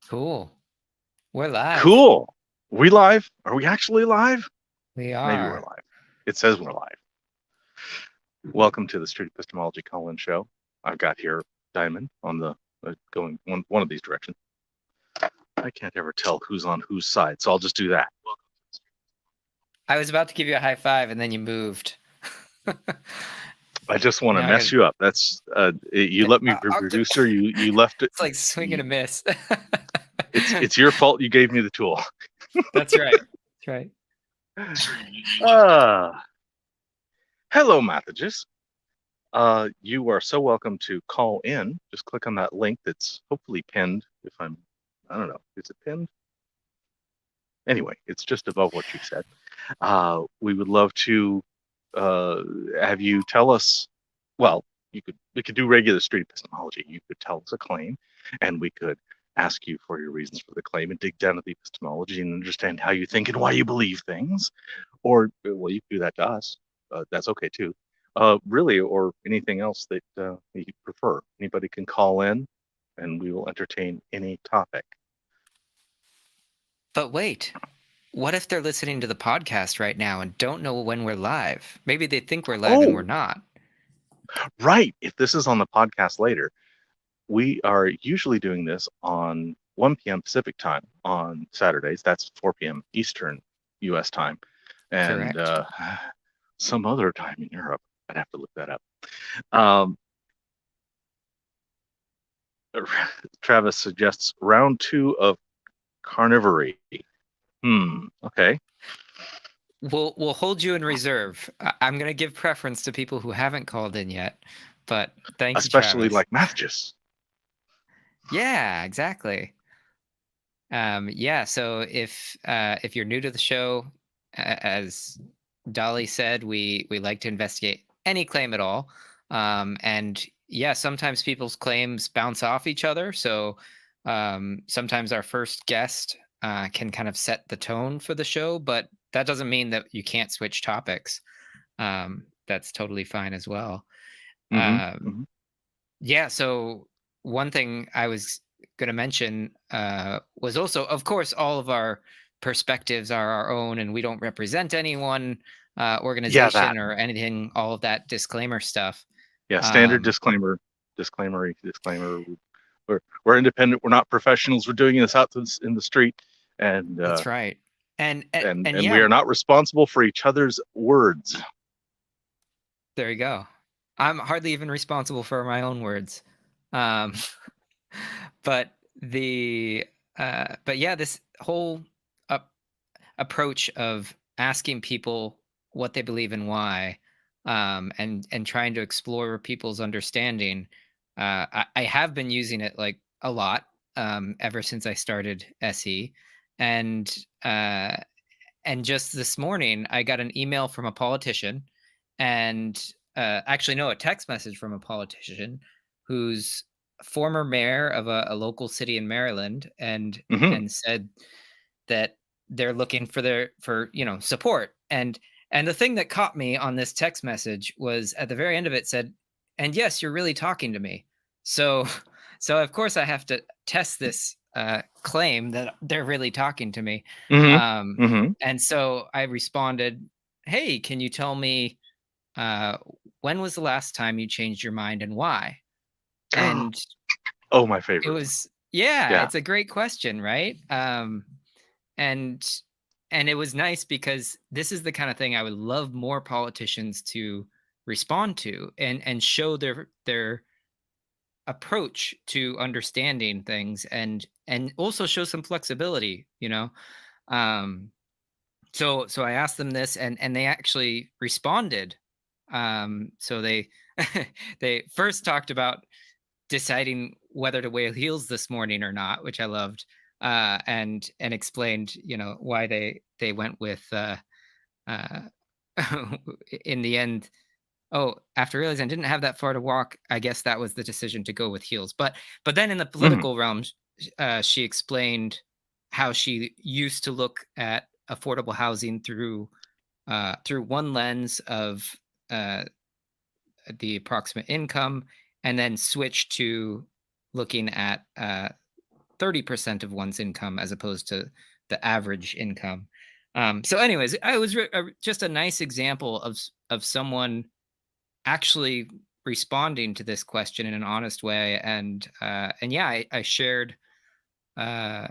Cool. We're live. Cool. We live? Are we actually live? We Maybe we're are. live. It says we're live. Welcome to the Street Epistemology call-in show. I've got here Diamond on the going one of these directions. I can't ever tell who's on whose side, so I'll just do that. I was about to give you a high five and then you moved. I just want to Now mess you up. That's you let me be producer. You left it. It's like swing and a miss. It's your fault. You gave me the tool. That's right. That's right. Hello, Methodologists. You are so welcome to call in. Just click on that link that's hopefully pinned. I don't know, is it pinned? Anyway, it's just above what you said. We would love to have you tell us, well, we could do regular street epistemology. You could tell us a claim, and we could ask you for your reasons for the claim and dig down to the epistemology and understand how you think and why you believe things. Or, well, you can do that to us. That's okay too. Really, or anything else that you prefer. Anybody can call in, and we will entertain any topic. But wait, what if they're listening to the podcast right now and don't know when we're live? Maybe they think we're live and we're not. Right. If this is on the podcast later, we are usually doing this on 1 p.m. Pacific time on Saturdays. That's 4 p.m. Eastern U.S. time. And some other time in Europe. I'd have to look that up. Travis suggests round 2 of carnivory. Okay. We'll hold you in reserve. I'm going to give preference to people who haven't called in yet, but thank you, especially Travis. like Mathis. Yeah, exactly. Yeah, so if you're new to the show, as Dolly said, we like to investigate any claim at all. And yeah, sometimes people's claims bounce off each other. So sometimes our first guest can kind of set the tone for the show, but that doesn't mean that you can't switch topics. That's totally fine as well. Yeah, so one thing I was going to mention was also, of course, all of our perspectives are our own and we don't represent any one organization or anything, all of that disclaimer stuff. Yeah, standard disclaimer. We're independent. We're not professionals. We're doing this out in the street. And that's right. And yeah, we are not responsible for each other's words. There you go. I'm hardly even responsible for my own words. But yeah, this whole approach of asking people what they believe and why, and trying to explore people's understanding, I have been using it like a lot ever since I started SE, and just this morning I got an email from a politician, and actually no, a text message from a politician who's former mayor of a local city in Maryland, and said that they're looking for support. And the thing that caught me on this text message was at the very end of it said, "And yes, you're really talking to me." So of course I have to test this claim that they're really talking to me. And so I responded, "Hey, can you tell me when was the last time you changed your mind and why?" And oh, my favorite. It was yeah, it's a great question, right? And it was nice because this is the kind of thing I would love more politicians to respond to and show their approach to understanding things, and also show some flexibility, so I asked them this, and they actually responded. So they they first talked about deciding whether to wear heels this morning or not, which I loved, and explained, why they went with in the end. Oh, after realizing I didn't have that far to walk, I guess that was the decision to go with heels. But then in the political realm, she explained how she used to look at affordable housing through one lens of the approximate income, and then switch to looking at 30% of one's income as opposed to the average income. So, anyways, I was just a nice example of someone actually responding to this question in an honest way, and yeah, I shared uh,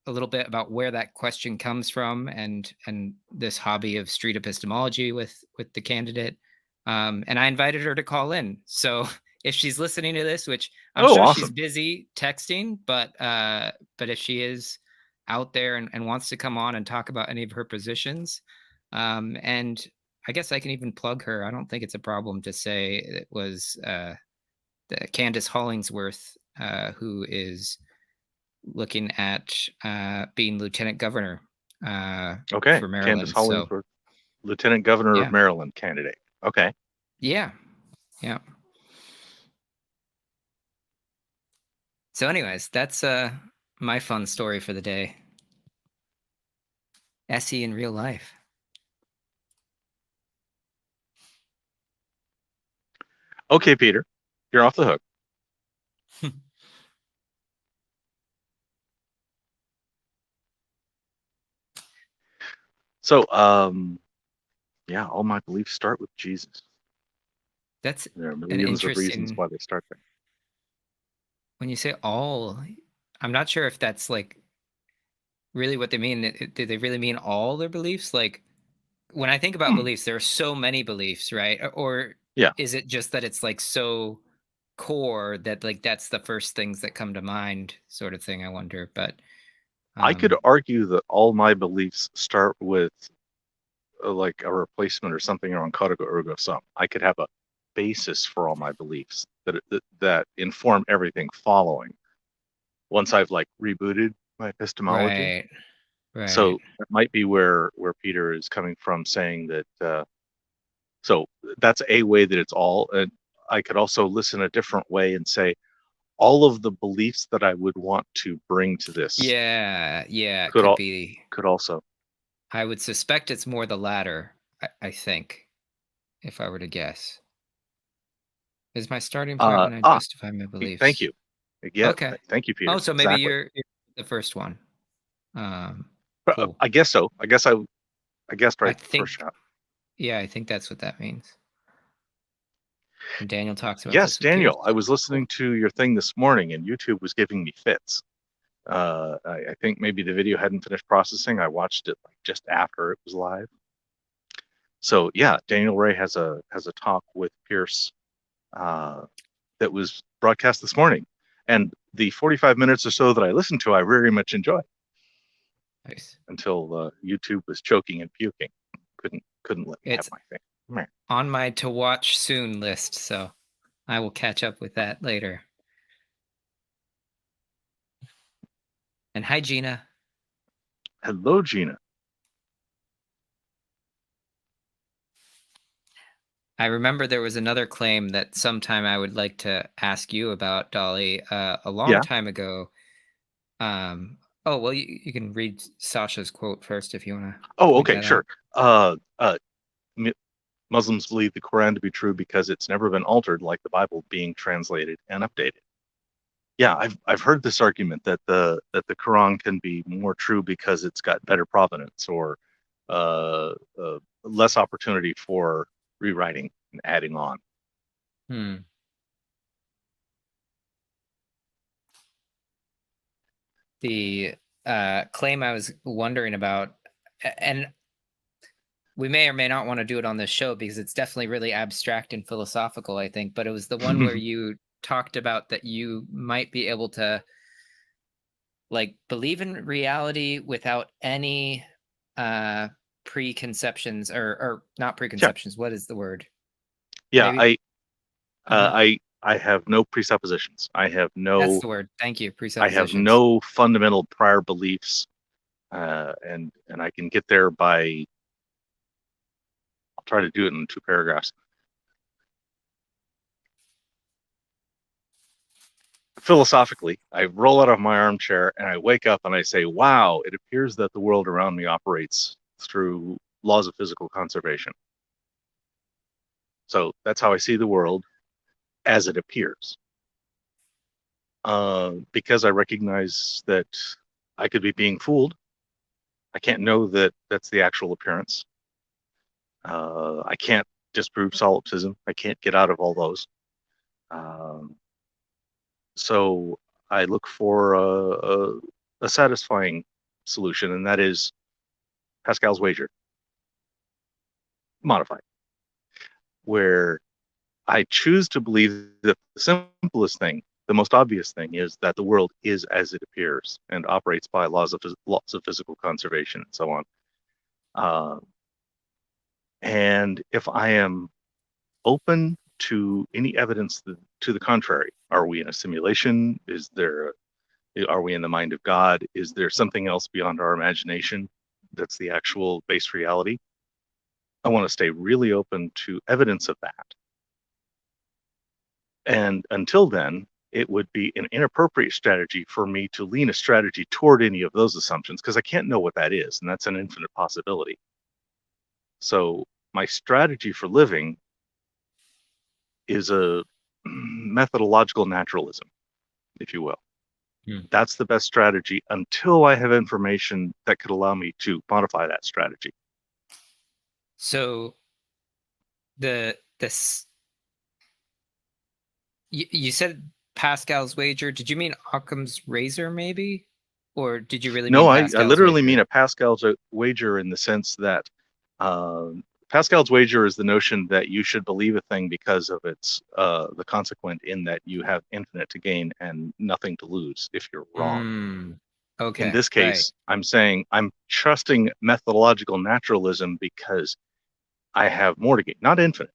a little bit about where that question comes from, and this hobby of street epistemology with the candidate, and I invited her to call in. So if she's listening to this, which I'm Oh, sure she's awesome. busy texting, but if she is out there and wants to come on and talk about any of her positions, and I guess I can even plug her. I don't think it's a problem to say it was Candace Hollingsworth, who is looking at being lieutenant governor Okay. for Candace Maryland. So Hollingsworth, Lieutenant Governor of yeah, Maryland candidate. Okay. yeah, yeah. So, anyways, that's my fun story for the day. Essie in real life. Okay, Peter, you're off the hook. So, yeah, all my beliefs start with Jesus. That's There are an millions of reasons interesting. why they start there. When you say all, I'm not sure if that's like really what they mean. Do they really mean all their beliefs? Like when I think about Hmm. beliefs, there are so many beliefs, right? Or Yeah, is it just that it's like so core that like that's the first things that come to mind, sort of thing? I wonder, but I could um, argue that all my beliefs start with like a replacement or something on causa ergo sum. I could have a basis for all my beliefs that inform everything following once I've like rebooted my epistemology. right, right, So that might be where Peter is coming from, saying that. So that's a way that it's all. And I could also listen a different way and say all of the beliefs that I would want to bring to this yeah, yeah. It could could all be. could also. I would suspect it's more the latter. I think, if I were to guess, is my starting point Uh, when I ah, justify my Thank beliefs. you. Yeah, Okay. thank you, Oh, Peter. so maybe Exactly. you're the first one. Um, But cool. I guess so. I guessed I right the first think, shot. yeah, I think that's what that means. And Daniel talks about Yes, this with Pierce. Daniel. I was Cool. listening to your thing this morning, and YouTube was giving me fits. I think maybe the video hadn't finished processing. I watched it like just after it was live. So yeah, Daniel Ray has a talk with Pierce uh, that was broadcast this morning, and the 45 minutes or so that I listened to, I very much enjoyed Nice. until YouTube was choking and puking. Couldn't let me have It's my thing. Meh. on my to watch soon list, so I will catch up with that later. And hi, Gina. Hello, Gina. I remember there was another claim that sometime I would like to ask you about, Dolly, a long Yeah. time ago. Oh, well, you can read Sasha's quote first if you want to Oh, point okay, that out. sure. Mu- Muslims believe the Quran to be true because it's never been altered, like the Bible being translated and updated. Yeah, I've heard this argument that the Quran can be more true because it's got better provenance or less opportunity for rewriting and adding on. Hmm. The claim I was wondering about, and we may or may not want to do it on this show because it's definitely really abstract and philosophical, I think, but it was the one where you talked about that you might be able to like believe in reality without any uh preconceptions or not Yeah, preconceptions. What is the word? yeah. Maybe uh-huh. I have no presuppositions. That's the word. Thank you. I have Presuppositions. no fundamental prior beliefs, and I can get there by. I'll try to do it in 2 paragraphs. Philosophically, I roll out of my armchair and I wake up and I say, wow, it appears that the world around me operates through laws of physical conservation. So that's how I see the world as it appears. because I recognize that I could be being fooled. I can't know that that's the actual appearance. I can't disprove solipsism. I can't get out of all those. Um, so I look for a satisfying solution, and that is Pascal's wager, modified, where I choose to believe that the simplest thing, the most obvious thing, is that the world is as it appears and operates by laws of physical conservation and so on. Uh, and if I am open to any evidence to the contrary, are we in a simulation? Are we in the mind of God? Is there something else beyond our imagination that's the actual base reality? I want to stay really open to evidence of that. And until then, it would be an inappropriate strategy for me to lean a strategy toward any of those assumptions because I can't know what that is, and that's an infinite possibility. So my strategy for living is a methodological naturalism, if you will. That's the best strategy until I have information that could allow me to modify that strategy. So you said Pascal's wager. Did you mean Occam's razor, maybe? Or did you really No, mean I Pascal's literally wager? mean a Pascal's wager in the sense that Pascal's wager is the notion that you should believe a thing because of its the consequent in that you have infinite to gain and nothing to lose if you're wrong. In Okay, this right. case, I'm saying I'm trusting methodological naturalism because I have more to gain, not infinite.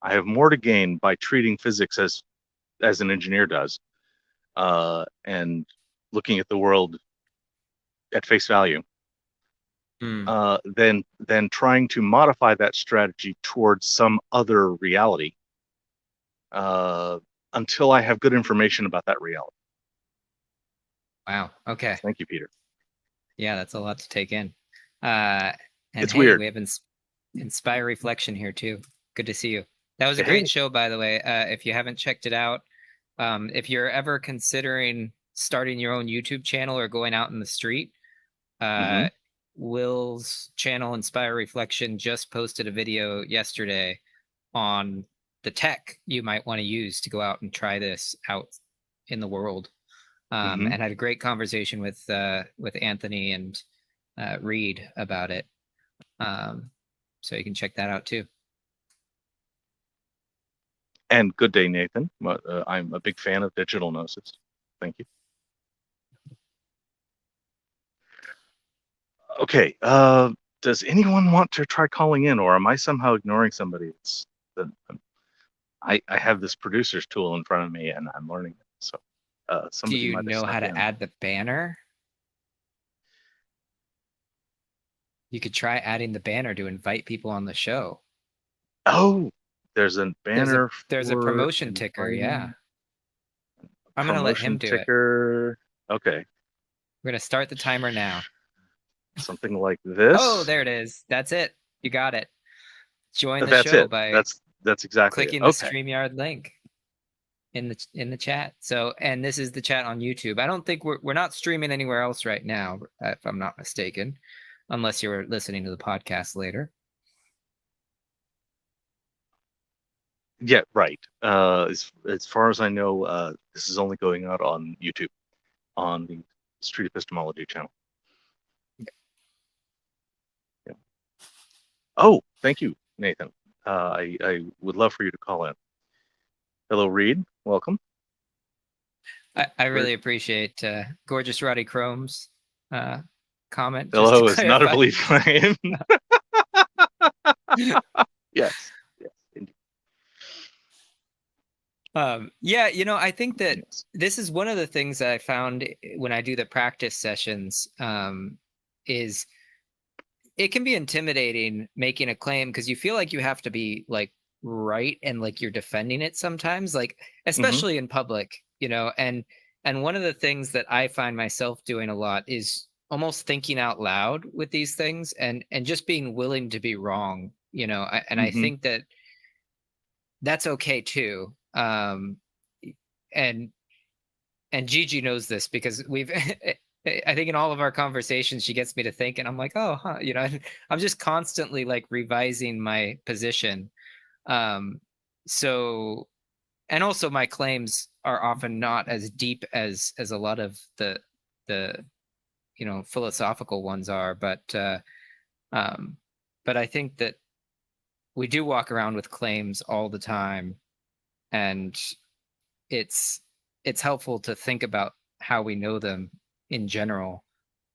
I have more to gain by treating physics as an engineer does, and looking at the world at face value, Hmm. than trying to modify that strategy towards some other reality uh, until I have good information about that reality. Wow. Okay. Thank you, Peter. Yeah, that's a lot to take in. And It's hey, weird. we have Inspire Reflection here too. Good to see you. That was a Hey. great show, by the way. If you haven't checked it out, if you're ever considering starting your own YouTube channel or going out in the street, Mm-hmm. Will's channel, Inspire Reflection, just posted a video yesterday on the tech you might want to use to go out and try this out in the world. Mm-hmm. And had a great conversation with Anthony and Reed about it. So you can check that out too. And good day, Nathan. I'm a big fan of digital gnosis. Thank you. Okay. Does anyone want to try calling in, or am I somehow ignoring somebody? I have this producer's tool in front of me, and I'm learning it. So Do somebody you might have know how snuck to in. add the banner? You could try adding the banner to invite people on the show. Oh, there's a banner There's a for promotion ticker, yeah. inviting. I'm gonna let him Promotion do it. ticker. Okay. We're gonna start the timer now. Something like Oh, this. there it is. That's it. You got it. Join the That's show it. by That's exactly it. clicking the Okay. StreamYard link in the chat. So, and this is the chat on YouTube. I don't think we're not streaming anywhere else right now, if I'm not mistaken, unless you're listening to the podcast later. Yeah, right. As far as I know, this is only going out on YouTube, on the Street Epistemology channel. Yeah. Oh, thank you, Nathan. I would love for you to call in. Hello, Reed. Welcome. I really appreciate Gorgeous Roddy Chrome's comment, just to Hello is not a clarify. belief claim. Yes. Yes. Indeed. Yeah, I think that Yes. this is one of the things that I found when I do the practice sessions, is it can be intimidating making a claim because you feel like you have to be like right and like you're defending it sometimes, like Mm-hmm. especially in public, and one of the things that I find myself doing a lot is almost thinking out loud with these things and just being willing to be wrong, and I Mm-hmm. think that that's okay too. And and Gigi knows this because we've I think in all of our conversations she gets me to think, and I'm like, oh, huh, I'm just constantly like revising my position. Um, so, and also my claims are often not as deep as a lot of the philosophical ones are, um, but I think that we do walk around with claims all the time, and it's it's helpful to think about how we know them in general.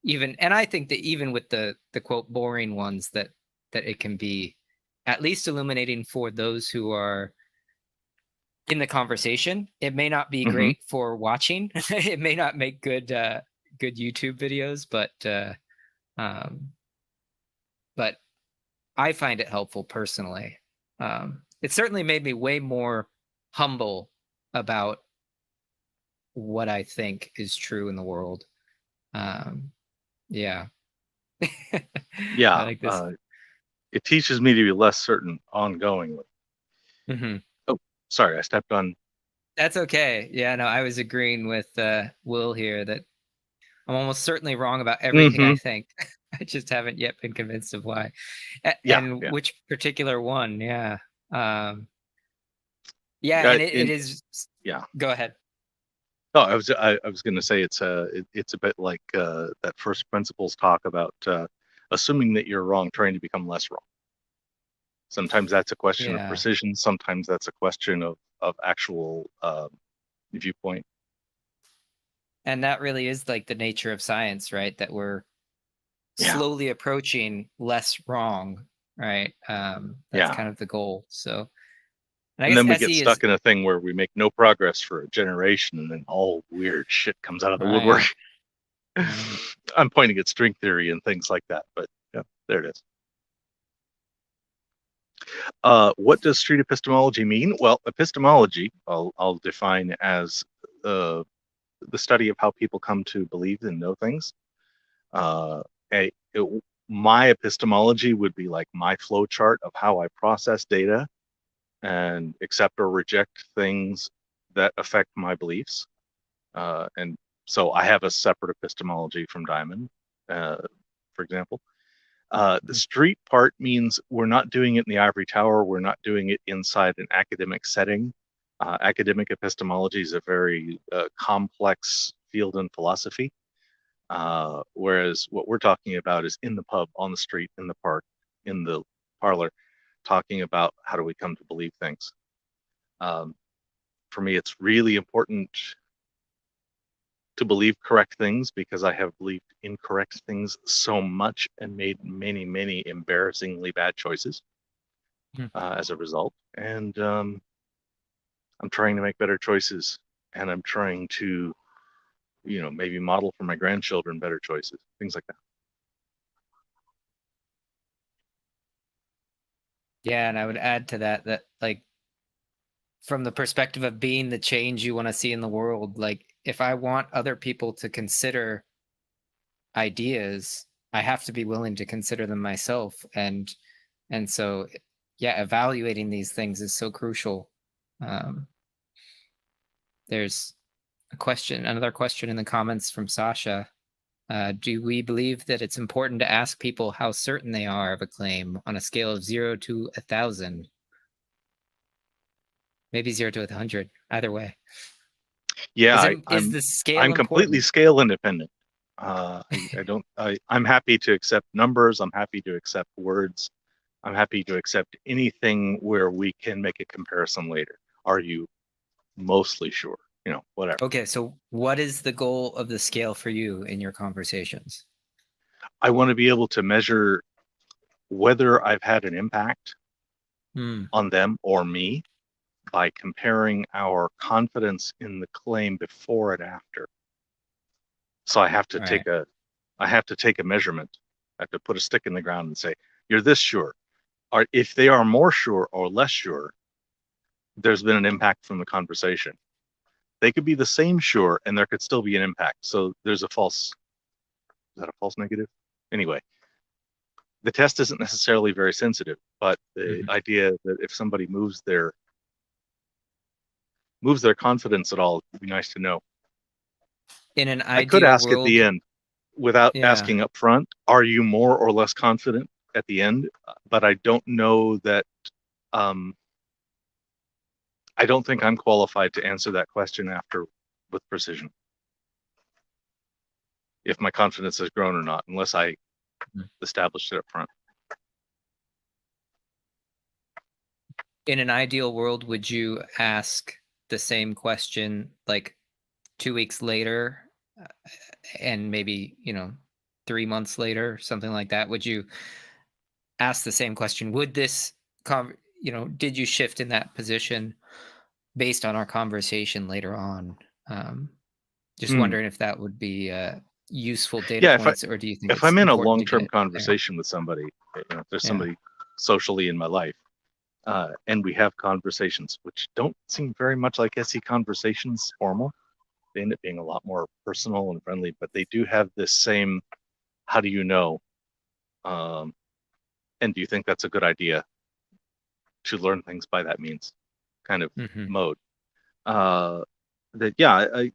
Even, and I think that even with the quote boring ones, that it can be at least illuminating for those who are in the conversation. It may not be Hmm. great for watching. It may not make good YouTube videos, um but I find it helpful personally. It certainly made me way more humble about what I think is true in the world. Um, yeah. I Yeah, like this. it teaches me to be less certain ongoingly. Mhm. Oh, sorry, I stepped on. That's okay. Yeah, no, I was agreeing with Will here that I'm almost certainly wrong about everything I Hmm. think. I just haven't yet been convinced of why. Yeah, And yeah, which particular one. Yeah. Um, yeah, yeah. and it is. Yeah. Go ahead. Oh, I was going to say it's a bit like that first principles talk about assuming that you're wrong, trying to become less wrong. Sometimes that's a question of Yeah. precision. Sometimes that's a question of actual viewpoint. And that really is like the nature of science, right? That we're Yeah, slowly approaching less wrong, right? That's yeah. kind of the goal. So, and I And guess then we get SE is stuck in a thing where we make no progress for a generation, and then all weird shit comes out of the woodwork. right, right. I'm pointing at string theory and things like that, but yeah, there it is. What does street epistemology mean? Well, epistemology, I'll define as uh, the study of how people come to believe and know things. Uh, a, my epistemology would be like my flow chart of how I process data and accept or reject things that affect my beliefs. And so I have a separate epistemology from Diamond, uh, for example. The Mm. street part means we're not doing it in the ivory tower. We're not doing it inside an academic setting. Academic epistemology is a very complex field in philosophy, whereas what we're talking about is in the pub, on the street, in the park, in the parlor, talking about how do we come to believe things. Um, for me, it's really important to believe correct things because I have believed incorrect things so much and made many, many embarrassingly bad choices Mhm. as a result. And I'm trying to make better choices, and I'm trying to, maybe model for my grandchildren better choices, things like that. Yeah, and I would add to that like from the perspective of being the change you want to see in the world, like if I want other people to consider ideas, I have to be willing to consider them myself. And so yeah, evaluating these things is so crucial. Um, there's another question in the comments from Sasha. Do we believe that it's important to ask people how certain they are of a claim on a scale of 0 to 1,000? Maybe 0 to 100. Either way, Yeah, is the I'm scale completely important? scale independent. I don't. I'm happy to accept numbers. I'm happy to accept words. I'm happy to accept anything where we can make a comparison later. Are you mostly sure? Whatever. Okay, so what is the goal of the scale for you in your conversations? I want to be able to measure whether I've had an impact Hmm. on them or me by comparing our confidence in the claim before and after. So Right. I have to take a measurement. I have to put a stick in the ground and say, you're this sure. Or if they are more sure or less sure, there's been an impact from the conversation. They could be the same sure and there could still be an impact. So there's is that a false negative? Anyway, the test isn't necessarily very sensitive, but the Mhm. idea that if somebody moves their confidence at all, it would be nice to know. In an I could ideal ask at the world, end without yeah. asking up front, are you more or less confident at the end? But I don't know that, um, I don't think I'm qualified to answer that question after with precision, if my confidence has grown or not, unless I established it up front. In an ideal world, would you ask the same question like 2 weeks later, uh, and maybe, 3 months later, something like that? Would you ask the same question? Would this did you shift in that position based on our conversation later on? Um, just Hmm. wondering if that would be, useful data Yeah, points, or do you think if it's I'm in a important to get long-term it there? conversation with somebody, if there's Yeah. somebody socially in my life, and we have conversations which don't seem very much like SE conversations, formal. They end up being a lot more personal and friendly, but they do have this same, how do you know? Um, and do you think that's a good idea to learn things by that means kind of Mhm. mode? Uh, that, yeah,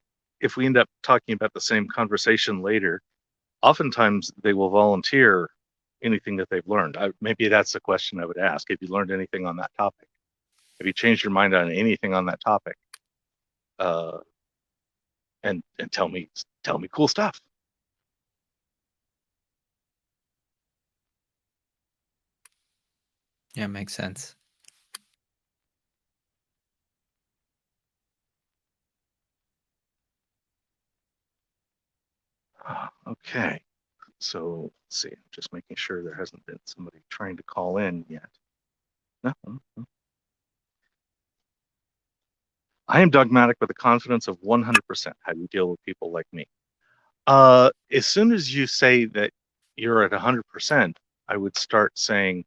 if we end up talking about the same conversation later, oftentimes they will volunteer anything that they've learned. Maybe that's the question I would ask. Have you learned anything on that topic? Have you changed your mind on anything on that topic? Uh, and tell me cool stuff. Yeah, makes sense. Okay, so let's see. Just making sure there hasn't been somebody trying to call in yet. No, no, no. I am dogmatic with a confidence of 100%. How do you deal with people like me? As soon as you say that you're at 100%, I would start saying,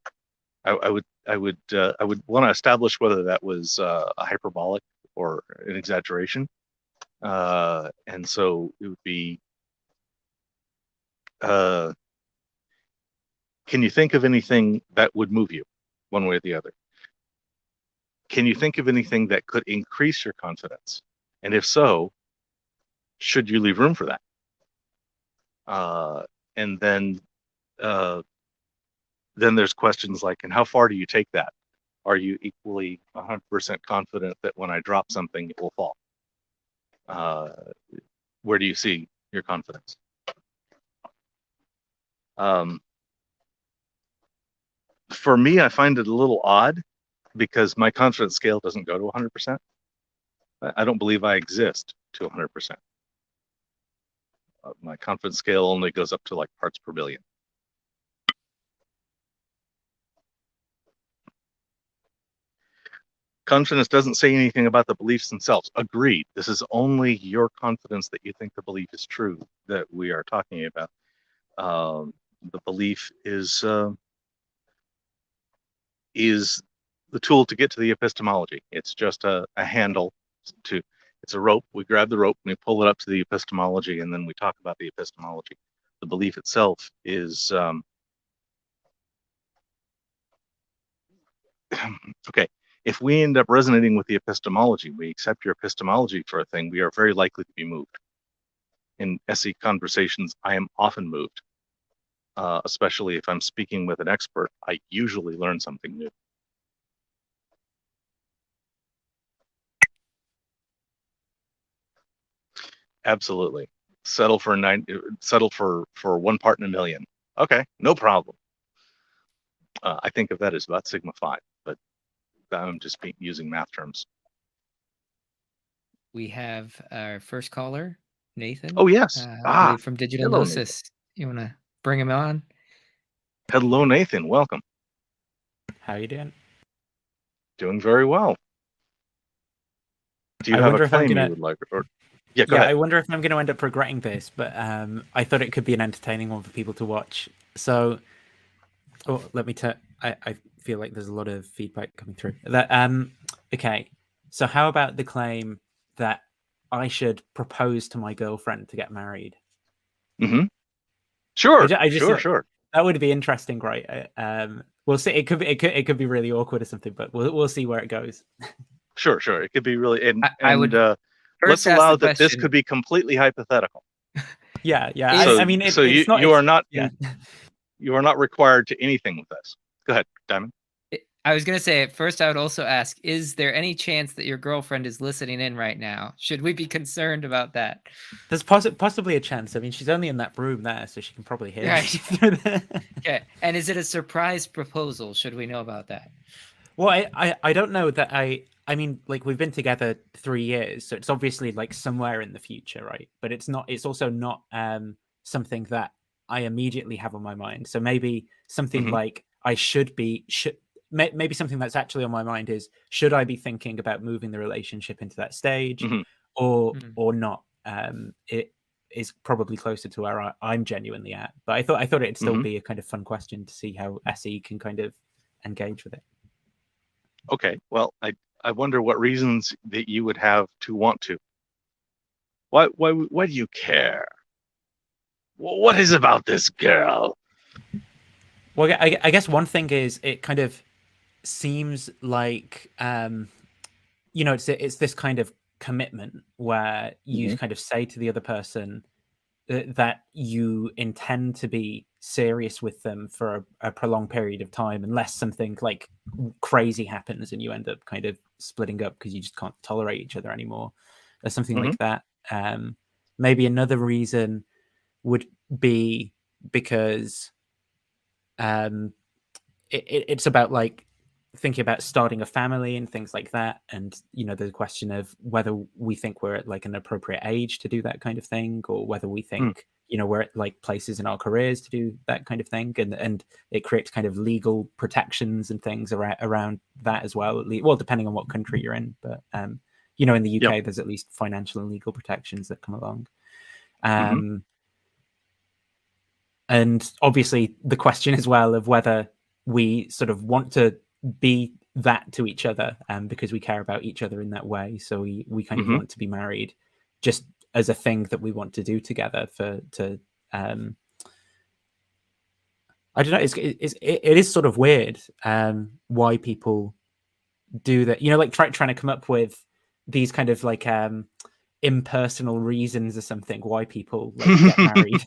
I would want to establish whether that was a hyperbolic or an exaggeration. And so it would be, uh, can you think of anything that would move you one way or the other? Can you think of anything that could increase your confidence? And if so, should you leave room for that? And then there's questions like, and how far do you take that? Are you equally 100% confident that when I drop something, it will fall? Where do you see your confidence? Um, for me, I find it a little odd because my confidence scale doesn't go to 100%. I don't believe I exist to 100%. My confidence scale only goes up to like parts per billion. Confidence doesn't say anything about the beliefs themselves. Agreed. This is only your confidence that you think the belief is true that we are talking about. The belief is the tool to get to the epistemology. It's just a handle to. It's a rope. We grab the rope and we pull it up to the epistemology, and then we talk about the epistemology. The belief itself is okay. If we end up resonating with the epistemology, we accept your epistemology for a thing, we are very likely to be moved. In SE conversations, I am often moved, especially if I'm speaking with an expert. I usually learn something new. Absolutely. Settle for one part in a million. Okay, no problem. I think of that as about sigma 5, but I'm just using math terms. We have our first caller, Oh Nathan, yes. I believe from Digital Hello Nathan. Gnosis. You wanna bring him on? Hello Nathan, welcome. How you doing? Doing very well. Do you I have a wonder if I'm claim you gonna. would like? Or yeah, go Yeah, ahead. I wonder if I'm going to end up regretting this, but I thought it could be an entertaining one for people to watch. So, let me tell. I feel like there's a lot of feedback coming through. That okay. So, how about the claim that I should propose to my girlfriend to get married? Mm-hmm. Sure, I just sure, thought sure. that would be interesting, right? We'll see. It could be really awkward or something, but we'll see where it goes. Sure, sure. It could be really I would let's first ask allow the that this question. could be completely hypothetical. Yeah. Is- I mean, So it's not. you are not Yeah. you are not required to anything with this. Go ahead, Diamond. I was going to say, at first, I would also ask, is there any chance that your girlfriend is listening in right now? Should we be concerned about that? There's possibly a chance. I mean, she's only in that room there, so she can probably hear Right. me through there. Okay. And is it a surprise proposal? Should we know about that? Well, I don't know that I mean, like, we've been together 3 years, so it's obviously like somewhere in the future, right? But it's not. It's also not something that I immediately have on my mind. So maybe something like I should maybe something that's actually on my mind is, should I be thinking about moving the relationship into that stage, or not? It is probably closer to where I'm genuinely at. But I thought it'd still be a kind of fun question to see how SE can kind of engage with it. Okay, well, I wonder what reasons that you would have to want to. Why do you care? What is about this girl? Well, I guess one thing is, it kind of seems like it's this kind of commitment where you kind of say to the other person that you intend to be serious with them for a prolonged period of time, unless something like crazy happens and you end up kind of splitting up because you just can't tolerate each other anymore, or something like that. Maybe another reason would be because it's about like thinking about starting a family and things like that, and the question of whether we think we're at like an appropriate age to do that kind of thing, or whether we think we're at like places in our careers to do that kind of thing, and it creates kind of legal protections and things around that as well, well, depending on what country you're in, but in the UK there's at least financial and legal protections that come along. And obviously the question as well of whether we sort of want to be that to each other, because we care about each other in that way. So we kind of want to be married just as a thing that we want to do together I don't know. It is sort of weird why people do that. Like trying to come up with these kind of like impersonal reasons or something why people like get married.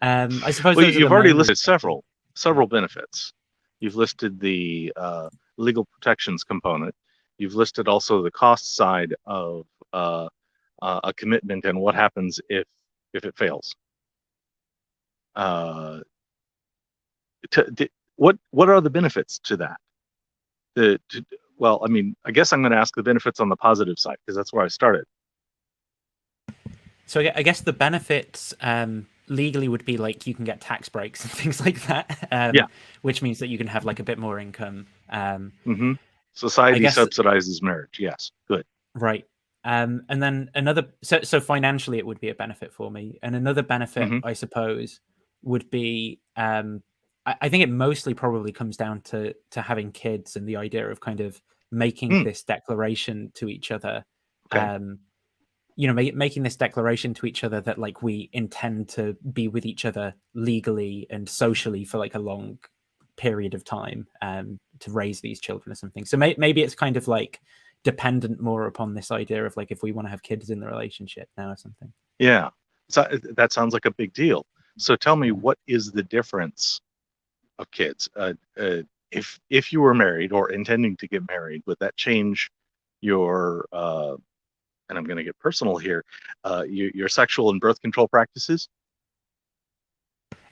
I suppose you've already listed several benefits. You've listed the legal protections component. You've listed also the cost side of a commitment and what happens if it fails. What are the benefits to that? Well, I mean, I guess I'm going to ask the benefits on the positive side, because that's where I started. So I guess the benefits legally would be like you can get tax breaks and things like that, which means that you can have like a bit more income. Society subsidizes marriage. Yes, good. Right. And then so financially it would be a benefit for me. And another benefit, I suppose, would be I think it mostly probably comes down to having kids and the idea of kind of making this declaration to each other. Making this declaration to each other that like we intend to be with each other legally and socially for like a long period of time to raise these children or something. So maybe it's kind of like dependent more upon this idea of like if we want to have kids in the relationship now or something. Yeah, so that sounds like a big deal. So tell me, what is the difference of kids? If you were married or intending to get married, would that change your and I'm going to get personal here, your sexual and birth control practices?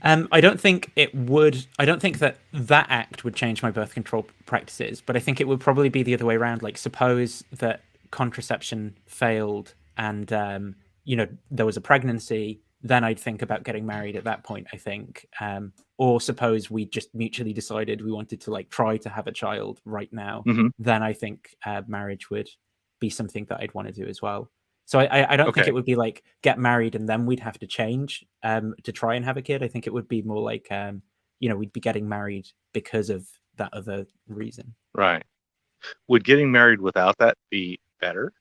I don't think it would. I don't think that act would change my birth control practices, but I think it would probably be the other way around. Like, suppose that contraception failed and there was a pregnancy, then I'd think about getting married at that point, I think. Or suppose we just mutually decided we wanted to like try to have a child right now, then I think marriage would be something that I'd want to do as well. So I don't think it would be like get married and then we'd have to change to try and have a kid. I think it would be more like, we'd be getting married because of that other reason. Right. Would getting married without that be better?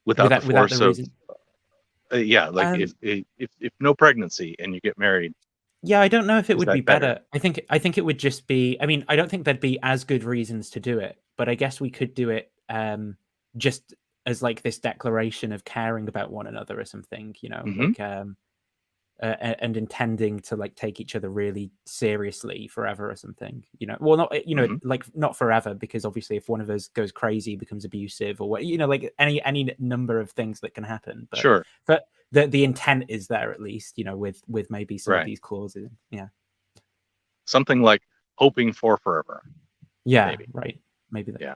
Without the force of reason? If no pregnancy and you get married. Yeah, I don't know if it would be better. I think it would just be, I mean, I don't think there'd be as good reasons to do it, but I guess we could do it just as like this declaration of caring about one another or something, like and intending to like take each other really seriously forever or something, well, not like not forever, because obviously if one of us goes crazy, becomes abusive, or what, like any number of things that can happen, but Sure. but the intent is there, at least, with maybe some of Right. these clauses. Something like hoping for forever. Maybe. Right, maybe that. Yeah.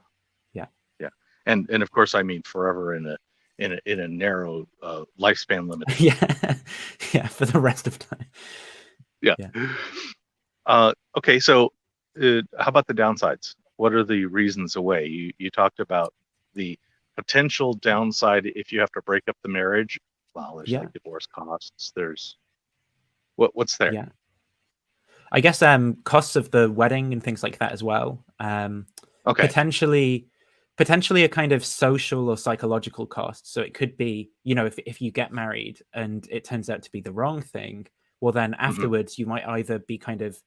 Yeah. And of course, I mean forever in a narrow lifespan limit. yeah, for the rest of time. Yeah. Okay, so how about the downsides? What are the reasons away? You talked about the potential downside if you have to break up the marriage. Well, there's like divorce costs. There's what's there? Yeah, I guess costs of the wedding and things like that as well. Okay. Potentially a kind of social or psychological cost. So it could be, if you get married and it turns out to be the wrong thing, well, then afterwards you might either be kind of,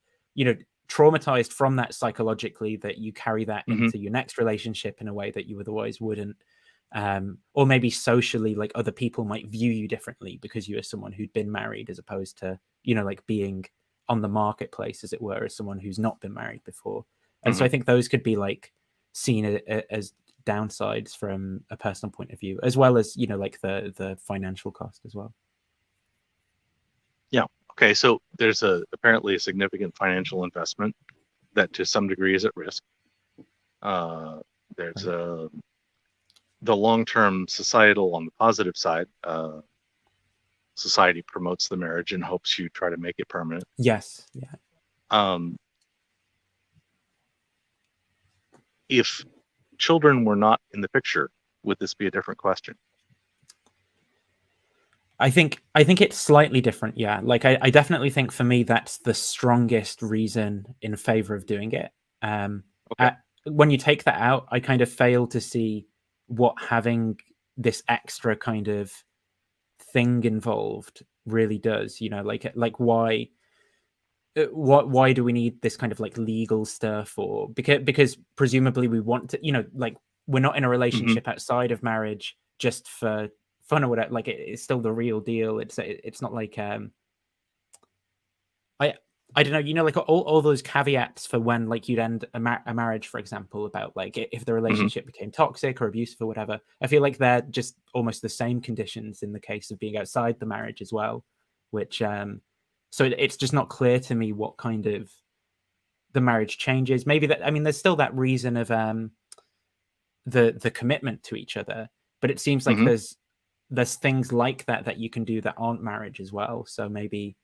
traumatized from that psychologically, that you carry that into your next relationship in a way that you otherwise wouldn't. Or maybe socially, like other people might view you differently because you are someone who'd been married, as opposed to, like being on the marketplace, as it were, as someone who's not been married before. And so I think those could be like seen as downsides from a personal point of view, as well as, like the financial cost as well. Yeah. Okay. So there's apparently a significant financial investment that to some degree is at risk. There's the long-term societal on the positive side. Society promotes the marriage and hopes you try to make it permanent. Yes. Yeah. If children were not in the picture, would this be a different question? I think it's slightly different. Yeah. Like I definitely think for me, that's the strongest reason in favor of doing it. When you take that out, I kind of fail to see what having this extra kind of thing involved really does, like why do we need this kind of like legal stuff? Or because presumably we want to, like we're not in a relationship outside of marriage just for fun or whatever. Like it's still the real deal. It's not like I don't know, like all those caveats for when like you'd end a marriage, for example, about like if the relationship became toxic or abusive or whatever. I feel like they're just almost the same conditions in the case of being outside the marriage as well, which so it's just not clear to me what kind of the marriage changes. Maybe that, I mean, there's still that reason of the commitment to each other, but it seems like there's things like that you can do that aren't marriage as well. So maybe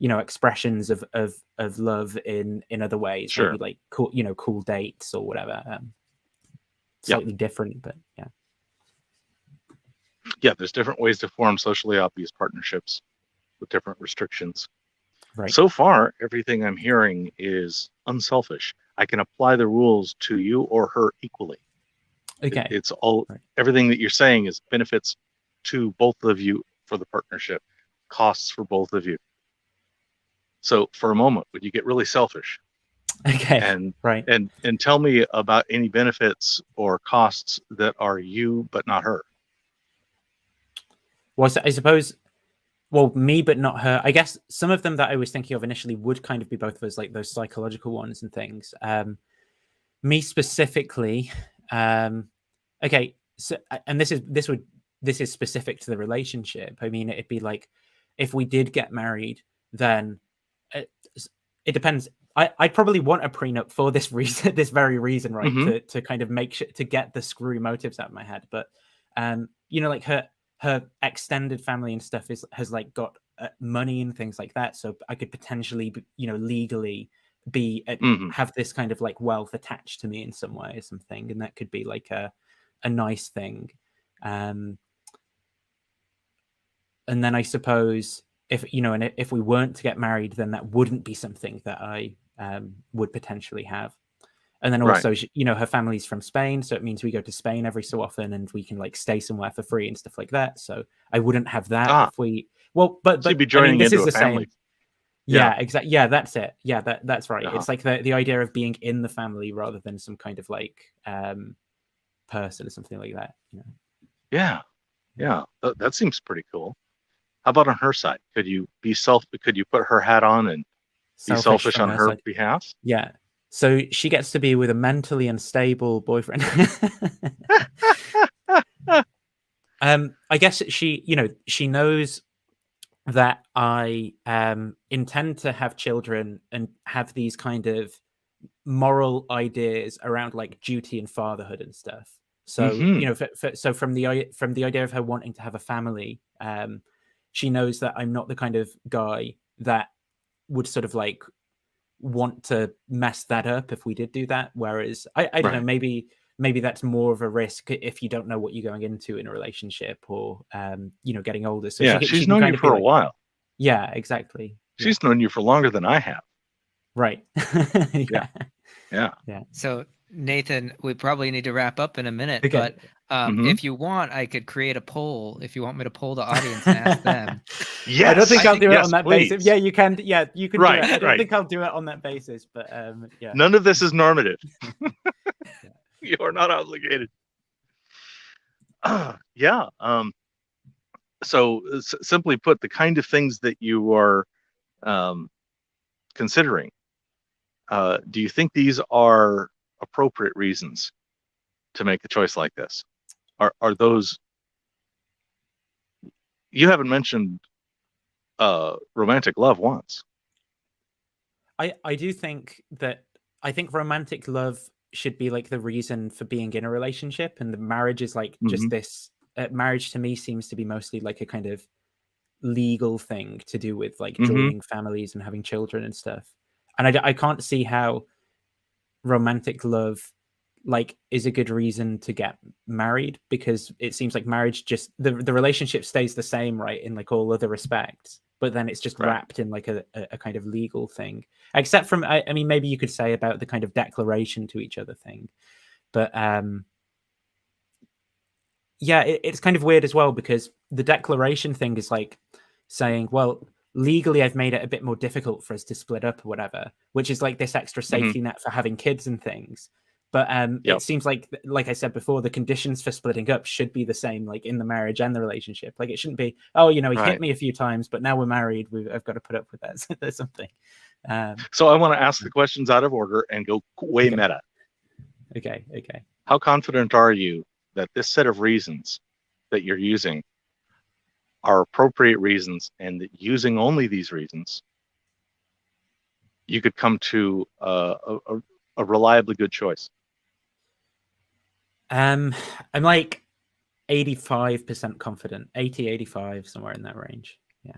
expressions of love in other ways, maybe like cool dates or whatever. Slightly different, but there's different ways to form socially obvious partnerships with different restrictions. Right. So far, everything I'm hearing is unselfish. I can apply the rules to you or her equally. Okay. It's all everything that you're saying is benefits to both of you for the partnership, costs for both of you. So for a moment, would you get really selfish? Okay. And tell me about any benefits or costs that are you but not her. Well, I suppose, me but not her. I guess some of them that I was thinking of initially would kind of be both of us, like those psychological ones and things. Me specifically, okay. So, and this is specific to the relationship. I mean, it'd be like if we did get married, then it depends. I'd probably want a prenup for this reason, this very reason, right? To kind of make sure to get the screw motives out of my head. But like her extended family and stuff has like got money and things like that, so I could potentially, legally be have this kind of like wealth attached to me in some way or something, and that could be like a nice thing. And then I suppose if we weren't to get married, then that wouldn't be something that I would potentially have. And then also, her family's from Spain, so it means we go to Spain every so often, and we can like stay somewhere for free and stuff like that. So I wouldn't have that if we. Well, but you'd be joining this into is the family. Same. Yeah, exactly. Yeah, that's it. Yeah, that's right. Uh-huh. It's like the idea of being in the family rather than some kind of like person or something like that. You know? Yeah. That seems pretty cool. How about on her side? Could you put her hat on and be selfish from on her her side. behalf? Yeah. So she gets to be with a mentally unstable boyfriend. I guess she knows that I intend to have children and have these kind of moral ideas around like duty and fatherhood and stuff. So so from the idea of her wanting to have a family, she knows that I'm not the kind of guy that would sort of like want to mess that up if we did do that. Whereas I don't know, maybe that's more of a risk if you don't know what you're going into in a relationship or getting older. So she's known you for a while. Yeah, exactly. She's known you for longer than I have. Right. Yeah. So Nathan, we probably need to wrap up in a minute, Okay. but if you want, I could create a poll if you want me to poll the audience and ask them. Yes, I don't think I'll do it on that basis. Yeah, you can. Yeah, you can right, do it. I don't right. think I'll do it on that basis, but yeah. None of this is normative. You are not obligated. Yeah. So simply put, the kind of things that you are considering, do you think these are appropriate reasons to make a choice like this? Are those? You haven't mentioned romantic love once. I do think that romantic love should be like the reason for being in a relationship, and the marriage is like just this. Marriage to me seems to be mostly like a kind of legal thing to do with like joining families and having children and stuff. And I can't see how romantic love like is a good reason to get married, because it seems like marriage just the relationship stays the same, right, in like all other respects, but then it's just wrapped in like a kind of legal thing, except from I mean maybe you could say about the kind of declaration to each other thing, but yeah, it's kind of weird as well, because the declaration thing is like saying, well, legally I've made it a bit more difficult for us to split up or whatever, which is like this extra safety net for having kids and things. But it seems like I said before, the conditions for splitting up should be the same, like in the marriage and the relationship. Like it shouldn't be, oh, he hit me a few times, but now we're married, I've got to put up with that. So there's something. So I want to ask the questions out of order and go way meta. Okay. How confident are you that this set of reasons that you're using are appropriate reasons, and that using only these reasons, you could come to a reliably good choice? I'm like 85% confident, 80, 85, somewhere in that range. Yeah.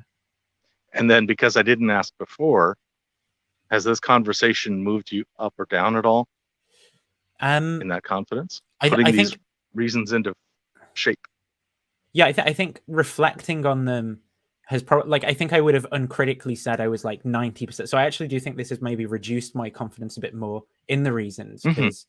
And then, because I didn't ask before, has this conversation moved you up or down at all in that confidence? Putting these reasons into shape. Yeah, I think reflecting on them has probably, like, I think I would have uncritically said I was like 90%. So I actually do think this has maybe reduced my confidence a bit more in the reasons, because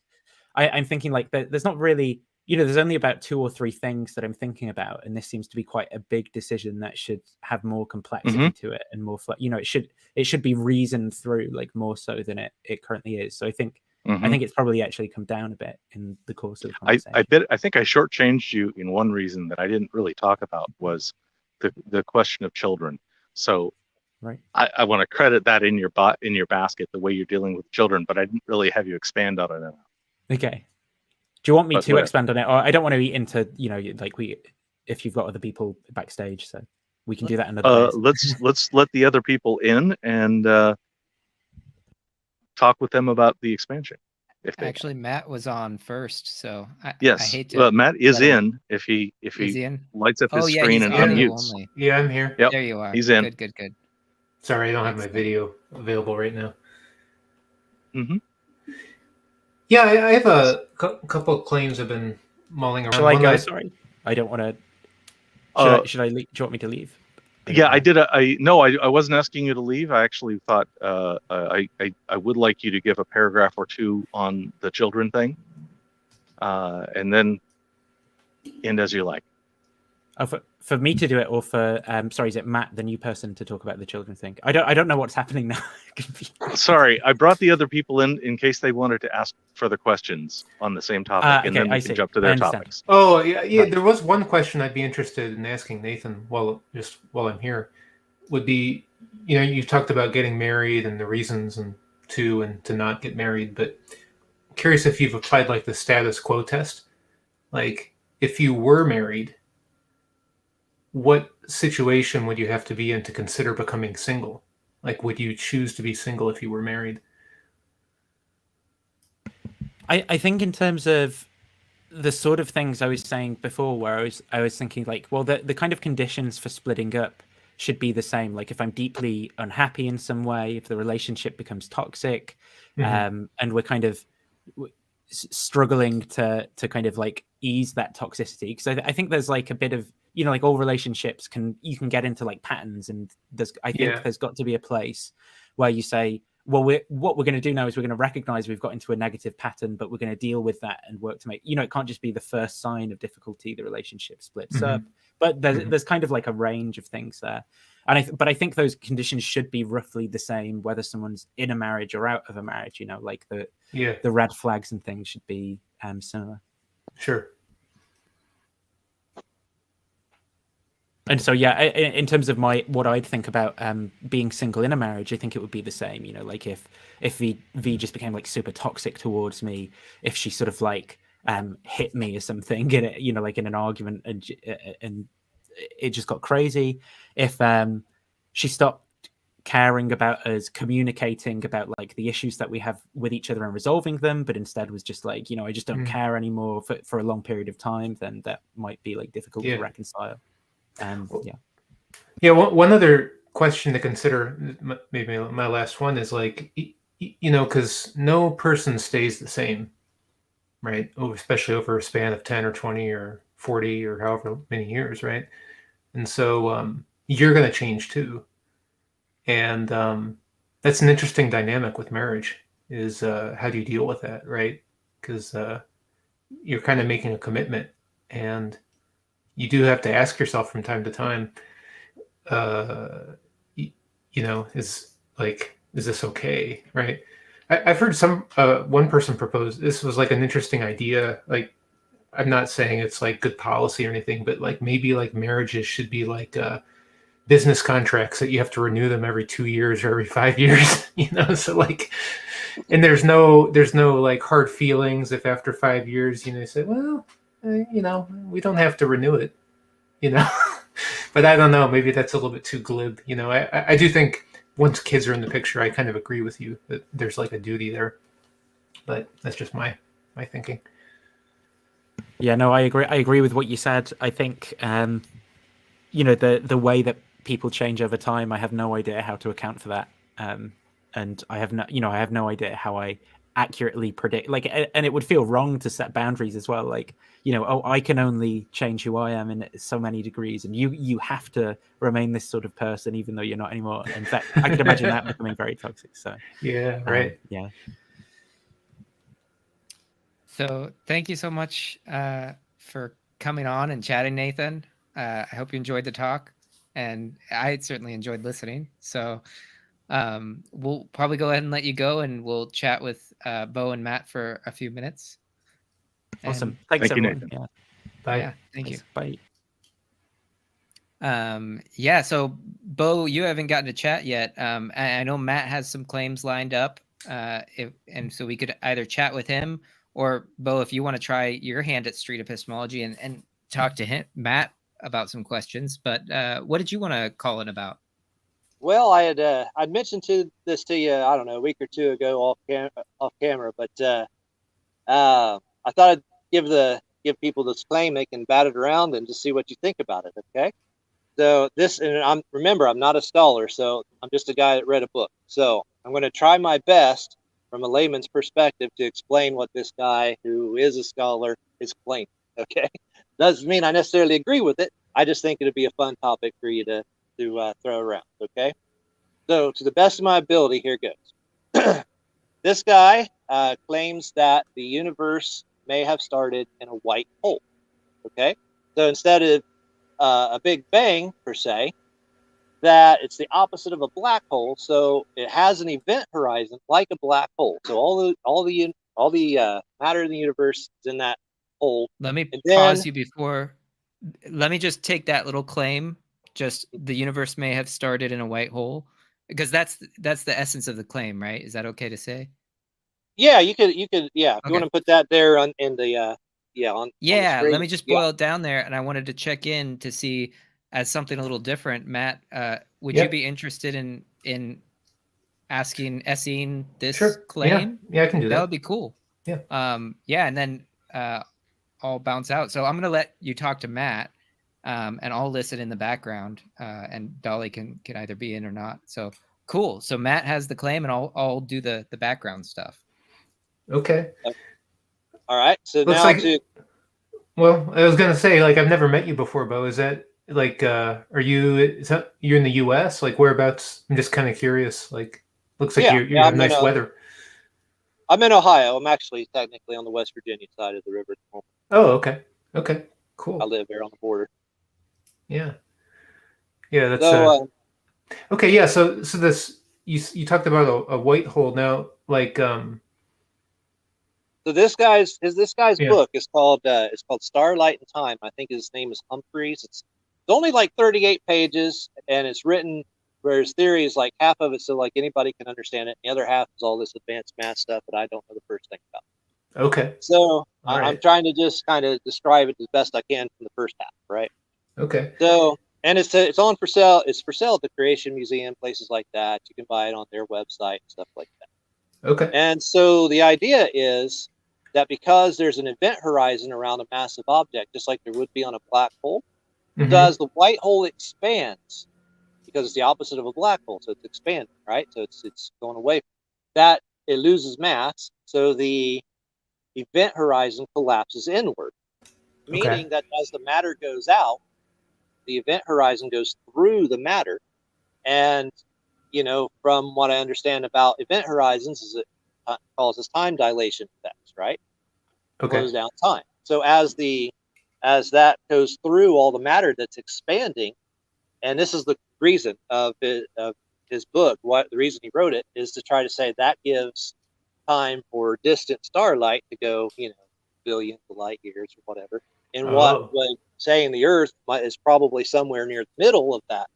I'm thinking like there's not really, there's only about 2 or 3 things that I'm thinking about, and this seems to be quite a big decision that should have more complexity to it and more, it should be reasoned through like more so than it currently is. So I think it's probably actually come down a bit in the course of the conversation. I think I shortchanged you in one reason that I didn't really talk about, was the question of children. So I want to credit that in your basket, the way you're dealing with children, but I didn't really have you expand on it. Okay. Do you want me to expand on it? Or I don't want to eat into, if you've got other people backstage, so we can do that another day. Let's let the other people in and talk with them about the expansion. Actually, Matt was on first, so I hate to. Well, Matt is in. If he lights up his screen and unmutes. Yeah, I'm here. Yep. There you are. He's in. Good. Sorry, I don't have my video available right now. Yeah, I have a couple of claims I've been mulling around. Shall I go? Sorry, I don't want to. Should I leave? Do you want me to leave? Yeah, I did. I wasn't asking you to leave. I actually thought I would like you to give a paragraph or two on the children thing, and then end as you like. Oh, for me to do it, or for sorry, is it Matt, the new person, to talk about the children thing? I don't know what's happening now. Sorry, I brought the other people in case they wanted to ask further questions on the same topic, and okay, then we I can see. jump to I their understand. topics. Oh, yeah. There was one question I'd be interested in asking Nathan while I'm here. Would be, you talked about getting married and the reasons and to not get married, but curious if you've applied like the status quo test. Like, if you were married, what situation would you have to be in to consider becoming single? Like, would you choose to be single if you were married? I think in terms of the sort of things I was saying before, where I was thinking like, well, the kind of conditions for splitting up should be the same. Like, if I'm deeply unhappy in some way, if the relationship becomes toxic, and we're kind of struggling to kind of like ease that toxicity, because I think there's like a bit of, like all relationships you can get into like patterns, and I think there's got to be a place where you say, well, what we're going to do now is we're going to recognize we've got into a negative pattern, but we're going to deal with that and work to make, it can't just be the first sign of difficulty the relationship splits up. But there's kind of like a range of things there. But I think those conditions should be roughly the same whether someone's in a marriage or out of a marriage. Like the red flags and things should be similar. Sure. And so, in terms of what I'd think about being single in a marriage, I think it would be the same. Like if V just became like super toxic towards me, if she sort of like hit me or something, like in an argument, and it just got crazy. If she stopped caring about us, communicating about like the issues that we have with each other and resolving them, but instead was just like, I just don't care anymore for a long period of time, then that might be like difficult to reconcile. One other question to consider, maybe my last one, is like, because no person stays the same, right? Especially over a span of 10 or 20 or 40 or however many years, right? And so you're going to change too. And that's an interesting dynamic with marriage, is how do you deal with that, right? Because you're kind of making a commitment, and you do have to ask yourself from time to time, is this okay, right? I've heard one person propose, this was like an interesting idea. Like, I'm not saying it's like good policy or anything, but like maybe like marriages should be like business contracts that you have to renew them every 2 years or every 5 years, so like, and there's no like hard feelings if after 5 years, you say, well, we don't have to renew it, but I don't know, maybe that's a little bit too glib. I do think once kids are in the picture, I kind of agree with you that there's like a duty there, but that's just my thinking. Yeah, no, I agree with what you said. I think, the way that people change over time, I have no idea how to account for that. And I have no idea how I accurately predict, like, and it would feel wrong to set boundaries as well. Like, I can only change who I am in so many degrees, and you have to remain this sort of person even though you're not anymore. In fact, I could imagine that becoming very toxic. So yeah, right. Yeah. So thank you so much for coming on and chatting, Nathan. I hope you enjoyed the talk, and I certainly enjoyed listening. So we'll probably go ahead and let you go, and we'll chat with Bo and Matt for a few minutes. Awesome. Thanks, thank you, everyone. Nathan. Yeah. Bye. Yeah, thank you. Bye. So Bo, you haven't gotten to chat yet. I know Matt has some claims lined up, and so we could either chat with him, or Bo, if you want to try your hand at street epistemology and talk to Matt about some questions. But what did you want to call it about? Well, I'd mentioned this to you, I don't know, a week or two ago off camera, but I thought I'd give people this claim. They can bat it around and just see what you think about it. Okay. So remember, I'm not a scholar, so I'm just a guy that read a book. So I'm going to try my best from a layman's perspective to explain what this guy who is a scholar is claiming. Okay. Doesn't mean I necessarily agree with it. I just think it'd be a fun topic for you to throw around. Okay. So to the best of my ability, here goes. This guy claims that the universe may have started in a white hole. Okay. So instead of a Big Bang per se, that it's the opposite of a black hole, so it has an event horizon like a black hole. So all the matter in the universe is in that hole. Let me And then, pause you before. Let me just take that little claim. Just the universe may have started in a white hole, because that's the essence of the claim, right? Is that okay to say? yeah, you could if you Okay. want to put that there on in the on the Yeah, screen. let me just boil it down there, and I wanted to check in to see, as something a little different, Matt, would you Yep. be interested in asking Essene this Sure. claim? Yeah, I can do That that. would be cool. Yeah. Yeah, and then I'll bounce out. So I'm gonna let you talk to Matt, and I'll listen in the background, and Dolly can either be in or not. So cool. So Matt has the claim, and I'll do the background stuff. Okay. All right. So Looks now like- Well, I was gonna say, like, I've never met you before, Bo. Is that like, are you? You're in the U.S.? Like, whereabouts? I'm just kind of curious. Like, looks like you have nice weather. I'm in Ohio. I'm actually technically on the West Virginia side of the river. Oh, okay. Okay. Cool. I live there on the border. Yeah. Yeah. That's So, okay. Yeah. So this you talked about a white hole now, like So this guy's Yeah. book is called Starlight and Time. I think his name is Humphreys. It's only like 38 pages, and it's written where his theory is like half of it so like anybody can understand it, and the other half is all this advanced math stuff that I don't know the first thing about. Okay. So All right. I'm trying to just kind of describe it as best I can from the first half, right? Okay. So, and it's on for sale. It's for sale at the Creation Museum, places like that. You can buy it on their website and stuff like that. Okay. And so the idea is that because there's an event horizon around a massive object, just like there would be on a black hole, Mhm. so as the white hole expands, because it's the opposite of a black hole, so it's expanding, right? So it's going away. That it loses mass, so the event horizon collapses inward, meaning that as the matter goes out, the event horizon goes through the matter. And, from what I understand about event horizons, is it causes time dilation effects, right? Okay. Slows down time. So as that goes through all the matter that's expanding, and this is the reason of his book, the reason he wrote it is to try to say that gives time for distant starlight to go, billions of light years or whatever. And what would saying the Earth is probably somewhere near the middle of that.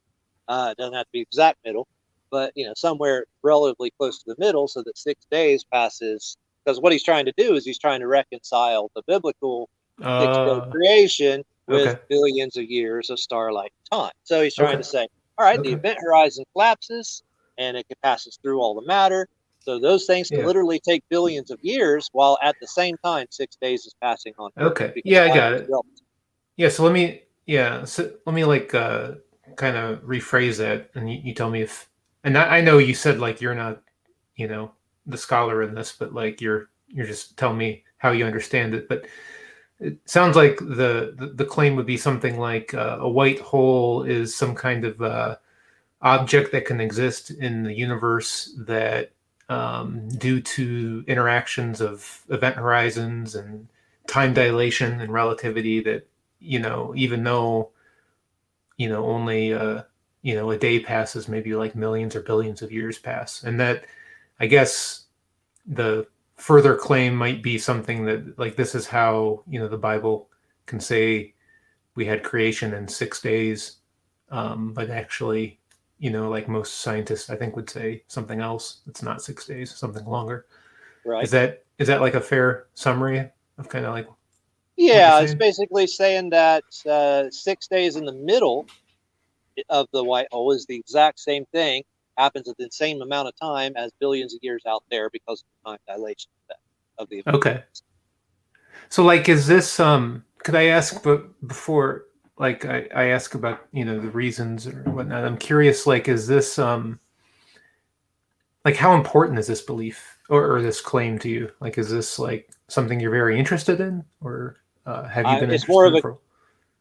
It doesn't have to be exact middle, but somewhere relatively close to the middle, so that 6 days passes. Because what he's trying to do is he's trying to reconcile the biblical 6-day creation with billions of years of starlight time. So he's trying to say, all right, the event horizon collapses and it passes through all the matter. So those things can literally take billions of years, while at the same time 6 days is passing on. Okay. Yeah, I got it. Yeah. So let me like kind of rephrase that, and you tell me if. And I know you said like you're not, the scholar in this, but like you're just telling me how you understand it. But it sounds like the claim would be something like a white hole is some kind of object that can exist in the universe that, due to interactions of event horizons and time dilation and relativity, that even though only a day passes, maybe like millions or billions of years pass, and that I guess the further claim might be something that like this is how the Bible can say we had creation in 6 days, but actually like most scientists I think would say something else. It's not 6 days, something longer. Right. Is that like a fair summary of kind of like? Yeah, it's basically saying that 6 days in the middle of the white hole is the exact same thing, happens at the same amount of time as billions of years out there because of the time dilation effect of the event. Okay. So like, is this could I ask before like I ask about the reasons or whatnot, I'm curious, like, is this like how important is this belief or this claim to you? Like, is this like something you're very interested in, or have you been interested in?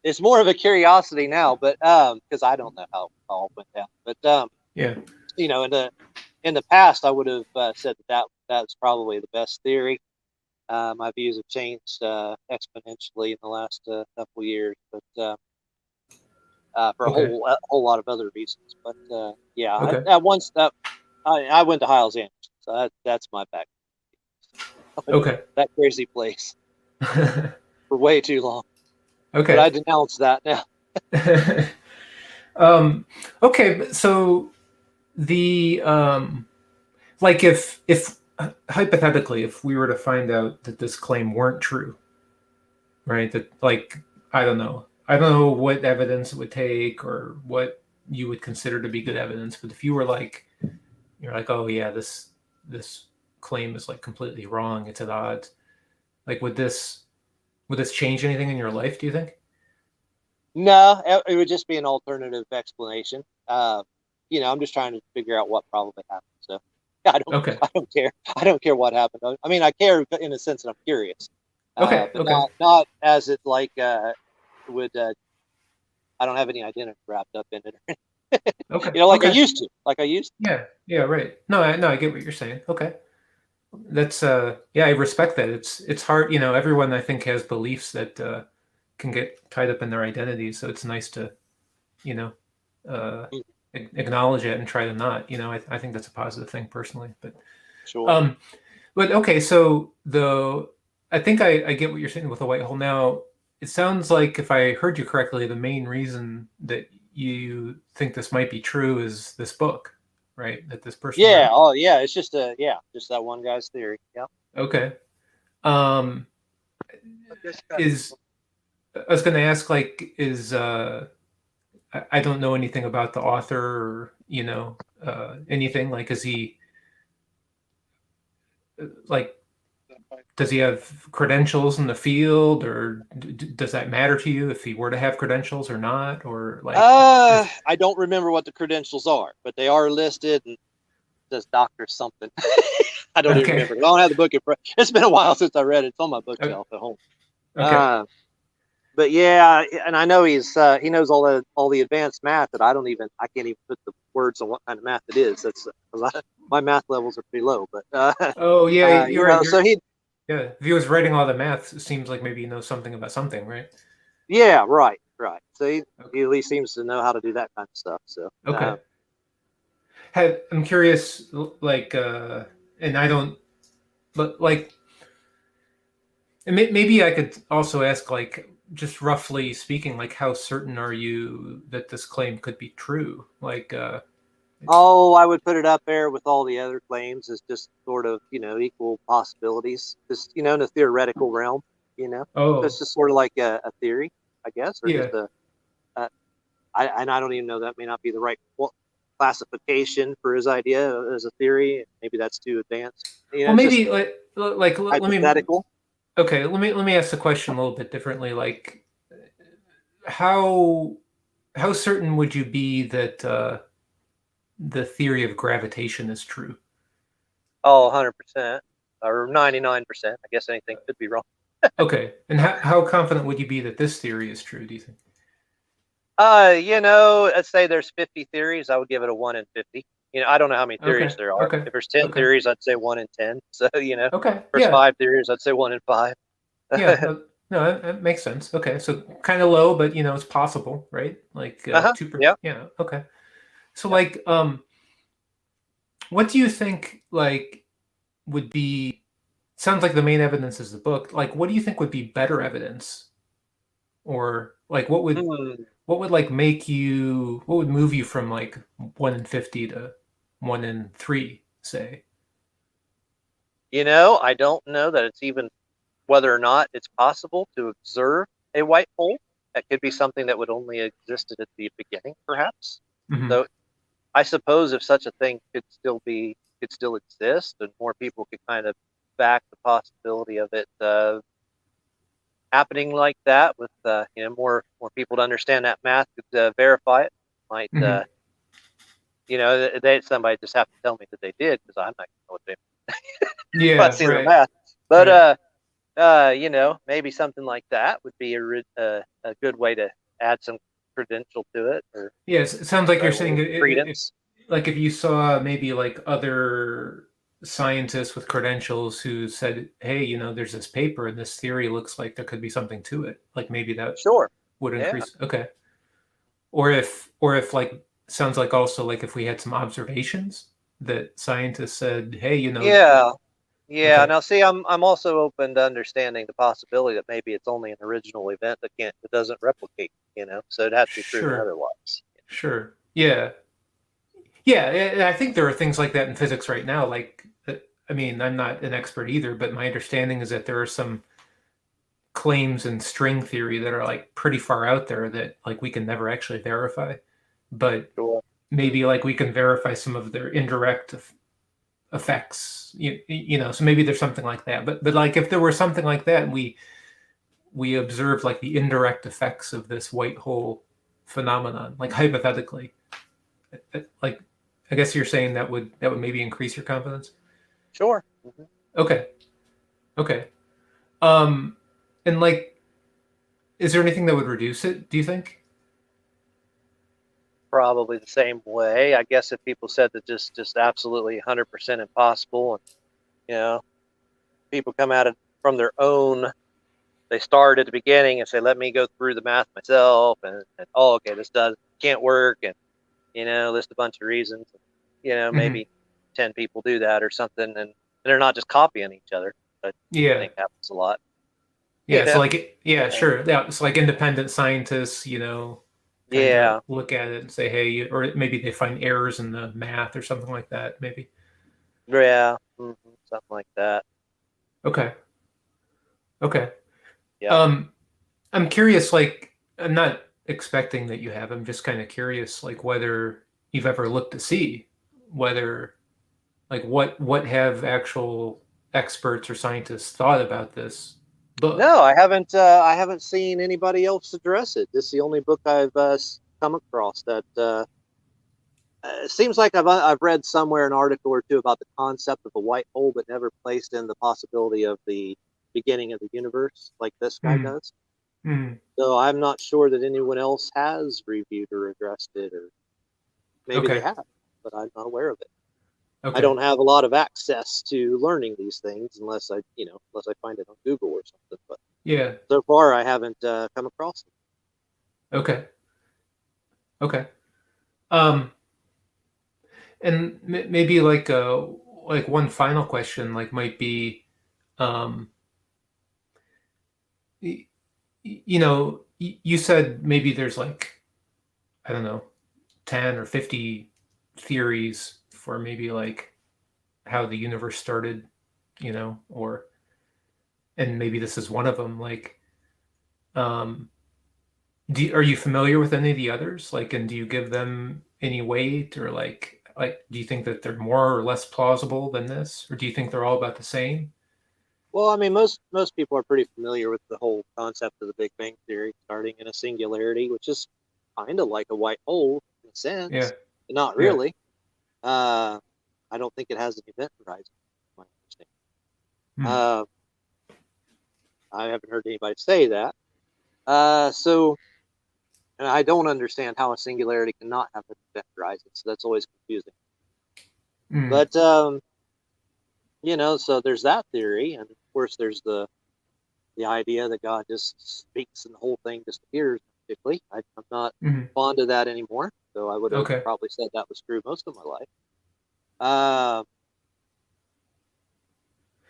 It's more of a curiosity now, but because I don't know how it all went down. But yeah, in the past, I would have said that's probably the best theory. My views have changed exponentially in the last couple years, but for a Okay. whole lot of other reasons. But yeah, Okay. at one step, I went to Hiles Anderson, so that's my back. Okay. That crazy place for way too long. Okay. But I denounce that now. Okay, so the like if hypothetically, if we were to find out that this claim weren't true, right? That like I don't know what evidence it would take or what you would consider to be good evidence, but if you were like you're like, oh yeah, this claim is like completely wrong, it's at odds. Like would this change anything in your life, do you think? No, it would just be an alternative explanation. I'm just trying to figure out what probably happened. So Okay. I don't care. I don't care what happened. I mean, I care in the sense that I'm curious. Okay. But Okay. not as it like would. I don't have any identity wrapped up in it. Okay. Like okay. I used to. Yeah, yeah, right. No, I get what you're saying. Okay. That's yeah, I respect that. It's hard, everyone I think has beliefs that can get tied up in their identities, so it's nice to, uh acknowledge it and try to not, I think that's a positive thing personally. But Sure. but okay, so I think I get what you're saying with the white hole now. It sounds like if I heard you correctly, the main reason that you think this might be true is this book, right? That this person Yeah. wrote? Oh, yeah. It's just just that one guy's theory. Yeah. Okay. Is I was going to ask, like, is I don't know anything about the author or anything. Like, is he like, does he have credentials in the field, or does that matter to you if he were to have credentials or not, or like? I don't remember what the credentials are, but they are listed and says doctor something. I don't even remember. I don't have the book in front. It's been a while since I read it. It's on my bookshelf at home. Okay. But yeah, and I know he knows all the advanced math that I can't even put the words on what kind of math it is. That's my math levels are pretty low. But oh yeah, you're right. So if he was writing all the math, it seems like maybe he knows something about something, right? Yeah, right. So he at least seems to know how to do that kind of stuff. So okay. I'm curious, like, and I don't, but like, and maybe I could also ask, like, just roughly speaking, like, how certain are you that this claim could be true? Like, I would put it up there with all the other claims as just sort of, equal possibilities, just, in the theoretical realm, Oh, it's just sort of like a theory, I guess, or yeah. just I don't even know, that may not be the right classification for his idea as a theory. Maybe that's too advanced. Well, maybe like let me. Hypothetical. Okay, let me ask the question a little bit differently. Like, how certain would you be that the theory of gravitation is true? Oh, 100% or 99%. I guess anything could be wrong. Okay, and how confident would you be that this theory is true, do you think? Let's say there's 50 theories, I would give it a 1 in 50. I don't know how many theories there are. Okay. If there's 10 theories, I'd say 1 in 10. So, okay. There's 5 theories, I'd say 1 in 5. Yeah, no, that makes sense. Okay, so kind of low, but it's possible, right? Like 2%. Yeah. Okay. So like, what do you think like would be? Sounds like the main evidence is the book. Like, what do you think would be better evidence, or like what would like what would move you from like 1 in 50 to 1 in 3, say? I don't know that it's even whether or not it's possible to observe a white hole. That could be something that would only existed at the beginning, perhaps. Mm-hmm. So I suppose if such a thing could still exist, and more people could kind of back the possibility of it happening like that, with more people to understand that math could verify it. Might somebody just have to tell me that they did, because I'm not going to know what they yeah, not seeing the math. But maybe something like that would be a good way to add some credential to it. Or yes, it sounds like you're saying credence. Like if you saw maybe like other scientists with credentials who said, hey, there's this paper and this theory looks like there could be something to it. Like maybe that Sure would increase. Okay. if like sounds like also like if we had some observations that scientists said, hey, Yeah. Yeah. Okay. Now, see, I'm also open to understanding the possibility that maybe it's only an original event that doesn't replicate. So it'd have to be proven Sure. otherwise. Sure. Yeah. Yeah, I think there are things like that in physics right now. Like, I mean, I'm not an expert either, but my understanding is that there are some claims in string theory that are like pretty far out there that like we can never actually verify, but Sure. maybe like we can verify some of their indirect effects. So maybe there's something like that. But like if there were something like that, and we observed like the indirect effects of this white hole phenomenon, like hypothetically, like I guess you're saying that would maybe increase your confidence. Sure. Mm-hmm. Okay. And like, is there anything that would reduce it, do you think? Probably the same way. I guess if people said that just absolutely 100% impossible, and people come at it from their own. They start at the beginning and say, "Let me go through the math myself," and oh, okay, this can't work, and list a bunch of reasons. Maybe 10 people do that or something, and they're not just copying each other. But I think happens a lot. Yeah, so like, sure. Yeah, it's like independent scientists, look at it and say, hey, or maybe they find errors in the math or something like that, maybe. Yeah, something like that. Okay. Yeah. I'm curious, like, I'm not expecting that you have. I'm just kind of curious, like, whether you've ever looked to see whether, like, what have actual experts or scientists thought about this book? No, I haven't. I haven't seen anybody else address it. This is the only book I've come across that. It seems like I've read somewhere an article or two about the concept of a white hole, but never placed in the possibility of the beginning of the universe like this guy does. So I'm not sure that anyone else has reviewed or addressed it, or maybe they have, but I'm not aware of it. I don't have a lot of access to learning these things unless I find it on Google or something. But so far I haven't come across it. Okay. And maybe like one final question, like might be, you said maybe there's like, I don't know, 10 or 50 theories for maybe like how the universe started, and maybe this is one of them. Like, are you familiar with any of the others? Like, and do you give them any weight, or like do you think that they're more or less plausible than this, or do you think they're all about the same? Well, I mean, most people are pretty familiar with the whole concept of the Big Bang Theory starting in a singularity, which is kind of like a white hole in a sense, but not really. I don't think it has an event horizon, my understanding. I haven't heard anybody say that. And I don't understand how a singularity cannot have an event horizon, so that's always confusing. But so there's that theory, and of course there's the idea that God just speaks and the whole thing disappears magically. I'm not fond of that anymore, so I would have probably said that was true most of my life.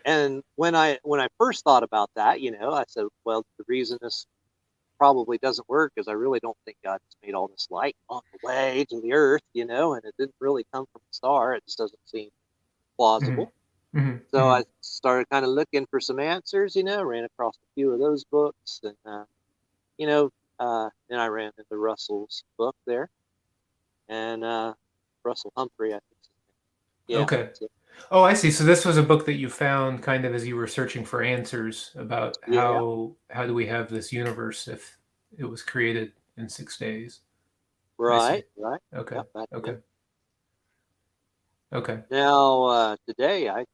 And when I first thought about that, I said, well, the reason this probably doesn't work is I really don't think God just made all this light on the way to the earth, and it didn't really come from a star. It just doesn't seem plausible. So I started kind of looking for some answers, ran across a few of those books, and then I ran into Russell's book there, and Russell Humphrey, I think. Yeah. Okay. Oh, I see. So this was a book that you found kind of as you were searching for answers about how do we have this universe if it was created in 6 days? Right. Okay. Yep, Okay. Now today, I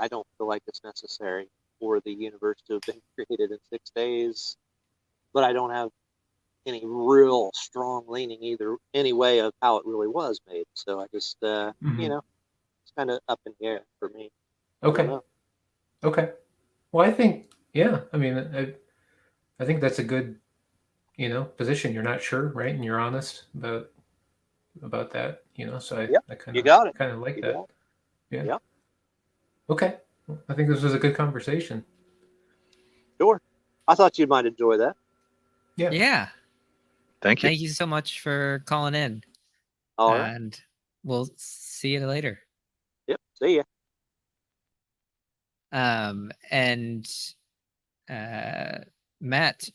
don't feel like it's necessary for the universe to have been created in 6 days, but I don't have any real strong leaning any way of how it really was made. So I just it's kind of up in the air for me. Okay. Well, I think I mean I think that's a good position. You're not sure, right? And you're honest about that, so Yep, I you got it. kind of like You that. got Yeah. Yeah. Okay. Well, I think this was a good conversation. Sure. I thought you might enjoy that. Yeah. Thank you. Thank you so much for calling in. All right. And we'll see you later. Yep. See ya. And Matt,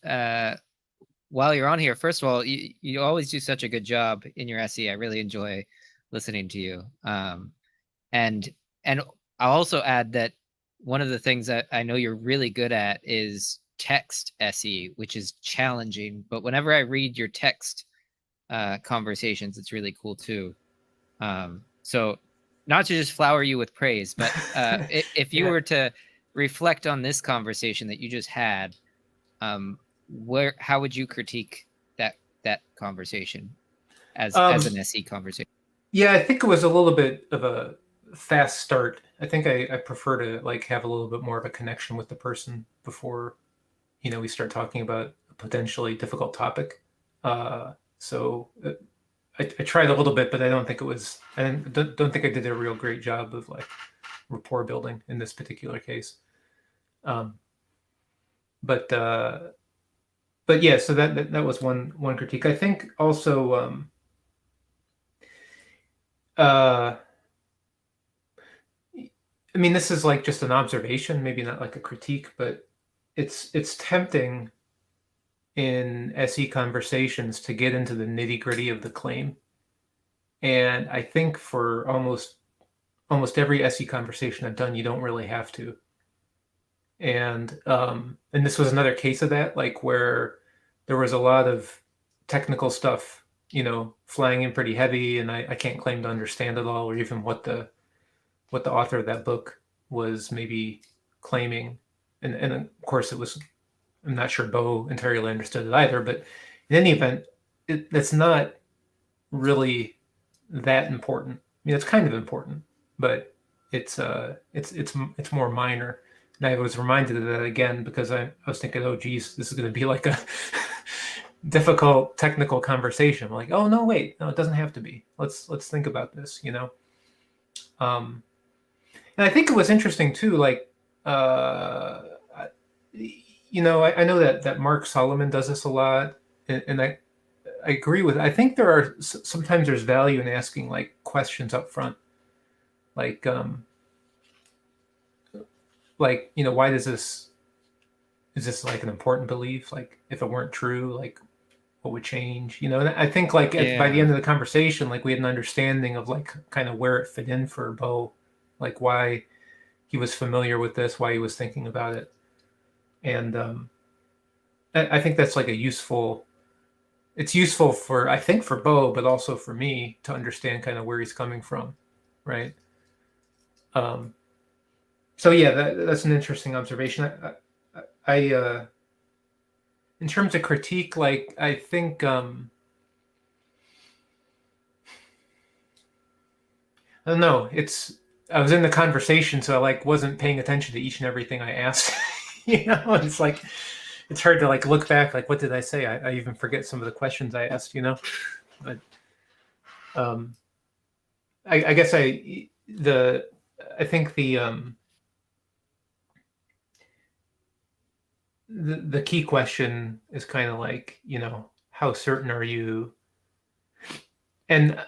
while you're on here, first of all, you always do such a good job in your SE. I really enjoy listening to you. And I'll also add that one of the things that I know you're really good at is text SE, which is challenging. But whenever I read your text conversations, it's really cool too. So not to just flower you with praise, but if you were to reflect on this conversation that you just had, how would you critique that conversation as an SE conversation? Yeah, I think it was a little bit of a fast start. I think I prefer to like have a little bit more of a connection with the person before, we start talking about a potentially difficult topic. So I tried a little bit, but I don't think it was. I don't think I did a real great job of like rapport building in this particular case. But yeah, so that was one critique. I think also. I mean, this is like just an observation, maybe not like a critique, but it's tempting in SE conversations to get into the nitty-gritty of the claim. And I think for almost every SE conversation I've done, you don't really have to. And this was another case of that, like where there was a lot of technical stuff, flying in pretty heavy, and I can't claim to understand it all, or even what the author of that book was maybe claiming. And of course I'm not sure Bo entirely understood it either, but in any event, that's not really that important. I mean, it's kind of important, but it's more minor. And I was reminded of that again because I was thinking, oh geez, this is going to be like a difficult technical conversation. I'm like, oh no, wait, no, it doesn't have to be. Let's think about this, And I think it was interesting too, like, I know that Mark Solomon does this a lot, and I agree with it. I think sometimes there's value in asking like questions up front, like why is this like an important belief? Like, if it weren't true, like, what would change? And I think like by the end of the conversation, like we had an understanding of like kind of where it fit in for Bo, like why he was familiar with this, why he was thinking about it. And I think that's like it's useful for, I think, for Bo, but also for me to understand kind of where he's coming from, right? So yeah, that's an interesting observation. I in terms of critique, like I think I don't know. I was in the conversation, so I like wasn't paying attention to each and everything I asked. It's like it's hard to like look back, like what did I say? I even forget some of the questions I asked. But I guess I think the key question is kind of like, how certain are you? And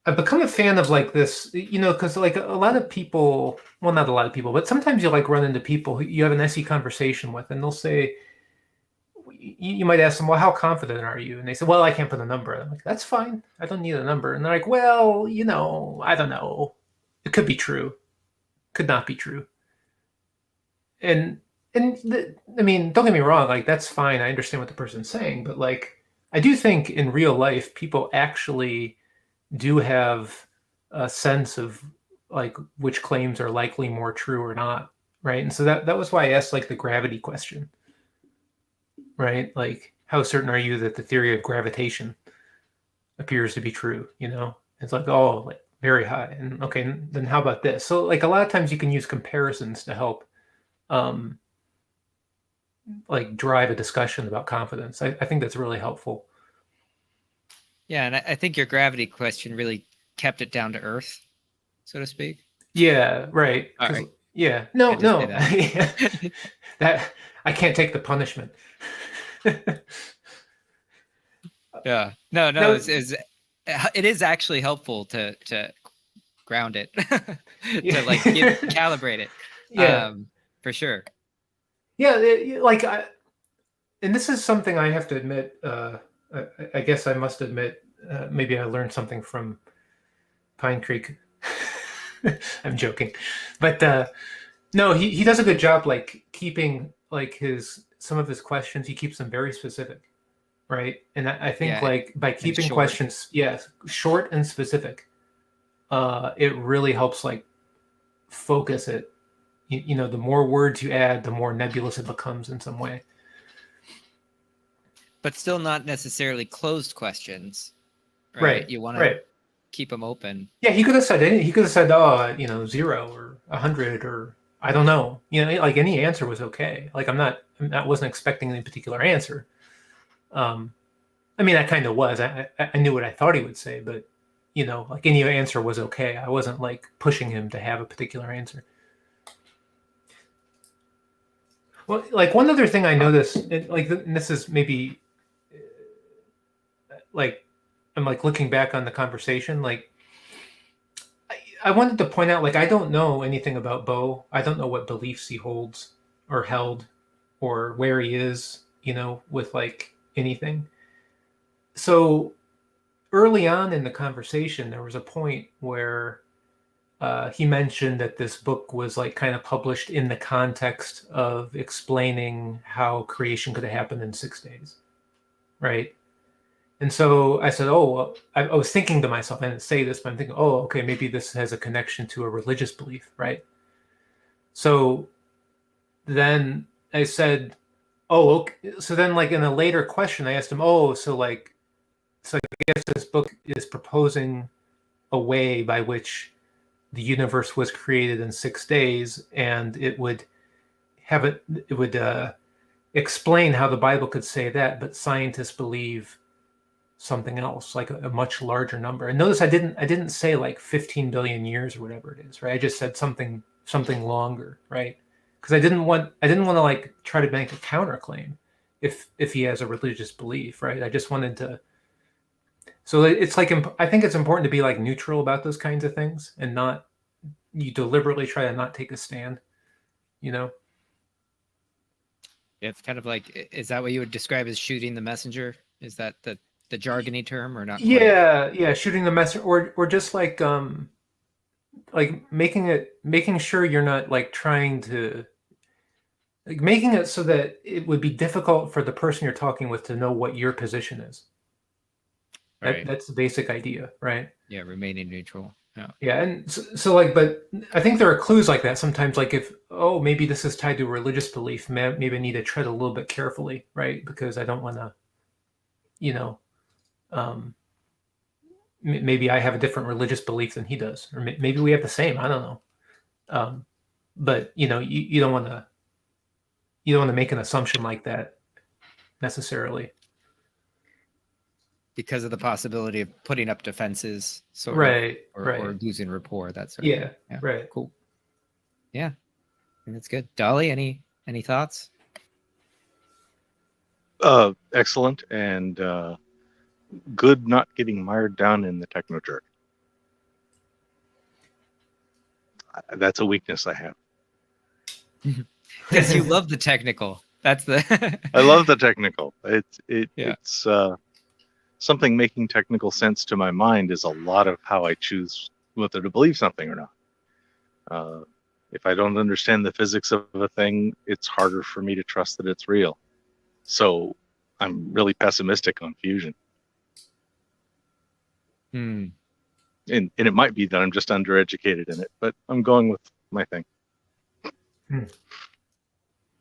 I've become a fan of like this, because like a lot of people, well, not a lot of people, but sometimes you like run into people who you have an SE conversation with, and they'll say, you might ask them, well, how confident are you? And they say, well, I can't put a number. I'm like, that's fine. I don't need a number. And they're like, well, I don't know. It could be true. Could not be true. I mean, don't get me wrong. Like, that's fine. I understand what the person's saying. But like, I do think in real life, people actually do have a sense of like which claims are likely more true or not, right? And so that was why I asked like the gravity question, right? Like, how certain are you that the theory of gravitation appears to be true? It's like, oh, like very high. And okay, then how about this? So like a lot of times you can use comparisons to help like drive a discussion about confidence. I think that's really helpful. Yeah, and I think your gravity question really kept it down to earth, so to speak. Yeah, right. All right. Yeah, no, I just say no, that. that I can't take the punishment. Yeah. No, No, it is actually helpful to ground it, Yeah. to like calibrate it. Yeah. For sure. Yeah, like and this is something I have to admit. I guess I must admit, maybe I learned something from Pine Creek. I'm joking, but no, he does a good job, like keeping like some of his questions. He keeps them very specific, right? And I think Yeah, like by keeping short. questions, short and specific, it really helps like focus it. You know, the more words you add, the more nebulous it becomes in some way. But still not necessarily closed questions, right? Right. You want to keep them open. Yeah, he could have said any. He could have said, "Oh, 0 or 100 or I don't know." Like any answer was okay. Like I wasn't expecting any particular answer. I mean, I kind of was. I knew what I thought he would say, but like any answer was okay. I wasn't like pushing him to have a particular answer. Well, like one other thing I noticed, and this is maybe like I'm like looking back on the conversation, like I wanted to point out, like I don't know anything about Bo. I don't know what beliefs he holds or held, or where he is, with like anything. So early on in the conversation, there was a point where he mentioned that this book was like kind of published in the context of explaining how creation could have happened in 6 days, right? And so I said, oh, well, I was thinking to myself, I didn't say this, but I'm thinking, oh, okay, maybe this has a connection to a religious belief, right? So then I said, oh, okay. So then like in a later question, I asked him, oh, so I guess this book is proposing a way by which the universe was created in 6 days, and it would explain how the Bible could say that, but scientists believe something else, like a much larger number. And notice I didn't say like 15 billion years or whatever it is, right? I just said something longer, right? Because I didn't want to like try to make a counterclaim if he has a religious belief, right? I just wanted to. So it's like I think it's important to be like neutral about those kinds of things, and not you deliberately try to not take a stand, It's kind of like, is that what you would describe as shooting the messenger? Is that the jargony term, or not quite? Yeah, shooting the messenger, or just like making sure you're not like trying to like making it so that it would be difficult for the person you're talking with to know what your position is. Right. That's the basic idea, right? Yeah, remaining neutral. Yeah, and so like, but I think there are clues like that sometimes. Like if maybe this is tied to a religious belief, maybe I need to tread a little bit carefully, right? Because I don't want to, maybe I have a different religious belief than he does, or maybe we have the same. I don't know. But you don't want to make an assumption like that necessarily, because of the possibility of putting up defenses, right, or losing rapport. That sort of thing. Yeah, right. Cool. Yeah, I think that's good. Dolly, any thoughts? Excellent, and good not getting mired down in the techno jerk. That's a weakness I have. Because you love the technical. That's the. I love the technical. It's something making technical sense to my mind is a lot of how I choose whether to believe something or not. If I don't understand the physics of a thing, it's harder for me to trust that it's real. So I'm really pessimistic on fusion. And it might be that I'm just undereducated in it, but I'm going with my thing.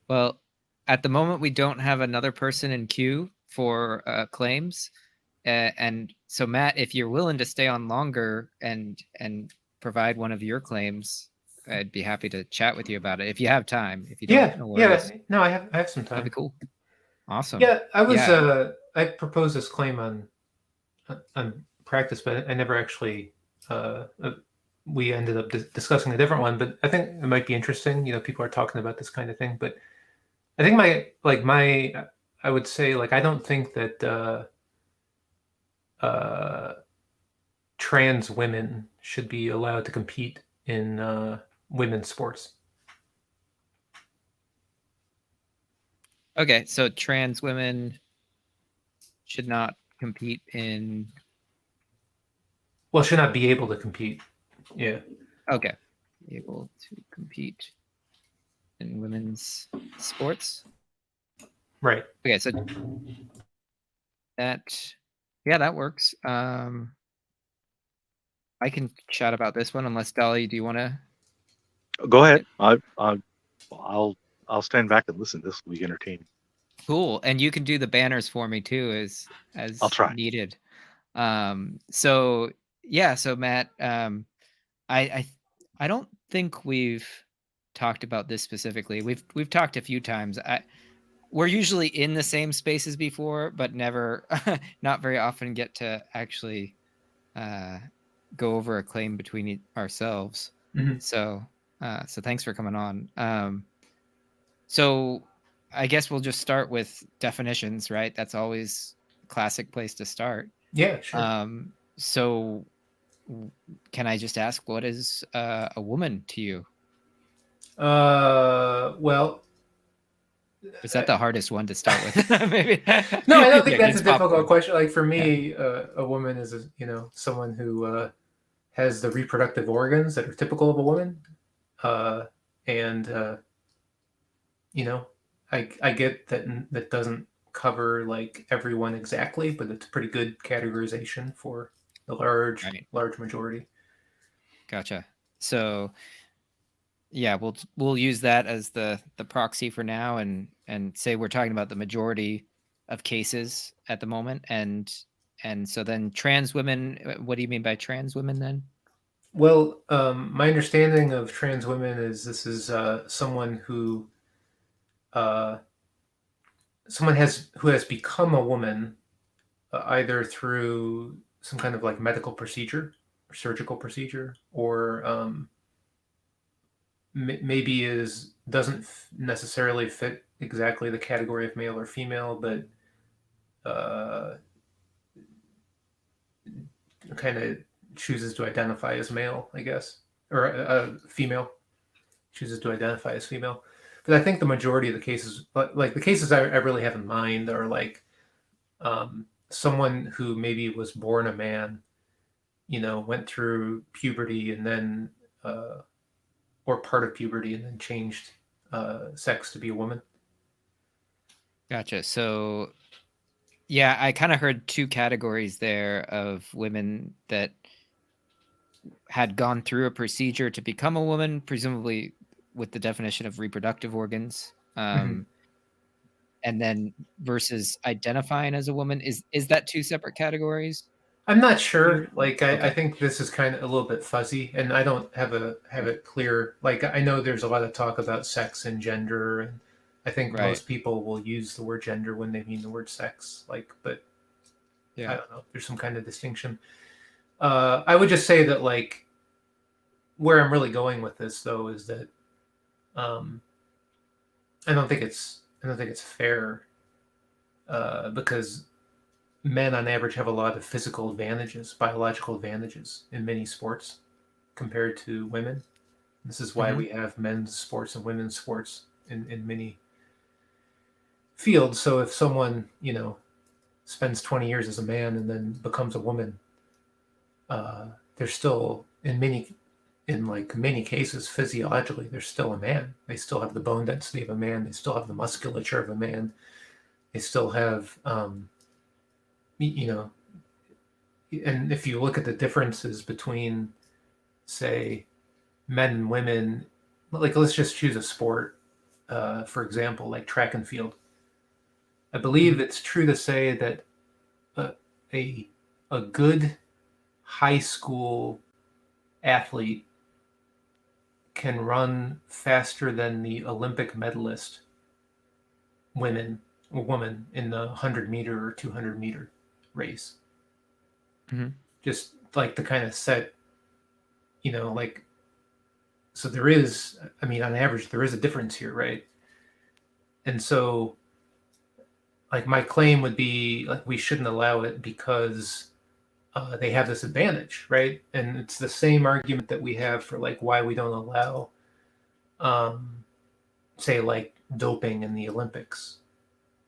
Well, at the moment, we don't have another person in queue for claims. And so, Matt, if you're willing to stay on longer and provide one of your claims, I'd be happy to chat with you about it if you have time. If you don't, no Yeah. worries. No, I have some time. That'd be cool. Awesome. Yeah, I was. Yeah. I proposed this claim on practice, but I never actually. We ended up discussing a different one, but I think it might be interesting. People are talking about this kind of thing, but I think I would say, like, I don't think that trans women should be allowed to compete in women's sports. Okay, so trans women should not compete in. Well, should not be able to compete. Yeah. Okay, able to compete in women's sports. Right. Okay, so that works. I can chat about this one unless Dolly, do you want to? Go ahead. I'll stand back and listen. This will be entertaining. Cool, and you can do the banners for me too, as I'll try. needed. So Matt, I don't think we've talked about this specifically. We've talked a few times. We're usually in the same spaces before, but never, not very often get to actually go over a claim between ourselves. Mm-hmm. So thanks for coming on. So I guess we'll just start with definitions, right? That's always a classic place to start. Yeah, sure. So can I just ask, what is a woman to you? Well, is that the hardest one to start with? Maybe. No, I don't think that's a difficult popcorn. question. Like, for me, a woman is someone who has the reproductive organs that are typical of a woman, and I get that doesn't cover like everyone exactly, but it's a pretty good categorization for the large majority. Gotcha. So yeah, we'll use that as the proxy for now, and say we're talking about the majority of cases at the moment, and so then trans women. What do you mean by trans women then? Well, my understanding of trans women is this is someone who has become a woman either through some kind of like medical procedure or surgical procedure, or maybe doesn't necessarily fit exactly the category of male or female, but kind of chooses to identify as male, I guess, or female, chooses to identify as female. But I think the majority of the cases, like the cases I really have in mind, are like someone who maybe was born a man, went through puberty and then, or part of puberty, and then changed sex to be a woman. Gotcha. So yeah, I kind of heard two categories there of women that had gone through a procedure to become a woman, presumably with the definition of reproductive organs, and then versus identifying as a woman. Is that two separate categories? I'm not sure. Like, I think this is kind of a little bit fuzzy, and I don't have it clear. Like, I know there's a lot of talk about sex and gender, and I think most people will use the word gender when they mean the word sex. Like, but I don't know. There's some kind of distinction. I would just say that, like, where I'm really going with this, though, is that I don't think it's fair, because men on average have a lot of physical advantages, biological advantages in many sports compared to women. This is why we have men's sports and women's sports in many fields. So if someone, spends 20 years as a man and then becomes a woman, they're still in many cases, physiologically, they're still a man. They still have the bone density of a man. They still have the musculature of a man. They still have, and if you look at the differences between, say, men and women, like, let's just choose a sport, for example, like track and field. I believe it's true to say that a good high school athlete can run faster than the Olympic medalist woman in the 100-meter or 200-meter race. Mhm. Just like to kind of set, like, so there is, I mean, on average, there is a difference here, right? And so, like, my claim would be, like, we shouldn't allow it because they have this advantage, right? And it's the same argument that we have for, like, why we don't allow, say, like, doping in the Olympics,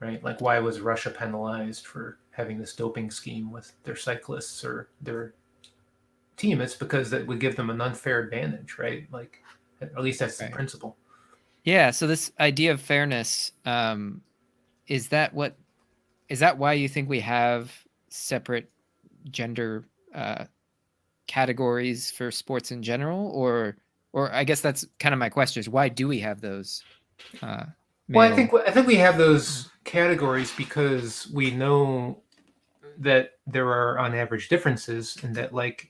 right? Like, why was Russia penalized for having this doping scheme with their cyclists or their team? It's because that would give them an unfair advantage, right? Like, at least that's the Right. principle. Yeah. So this idea of fairness, is that why you think we have separate gender categories for sports in general, or I guess that's kind of my question: is why do we have those? Well, I think we have those categories because we know that there are on average differences, and that, like,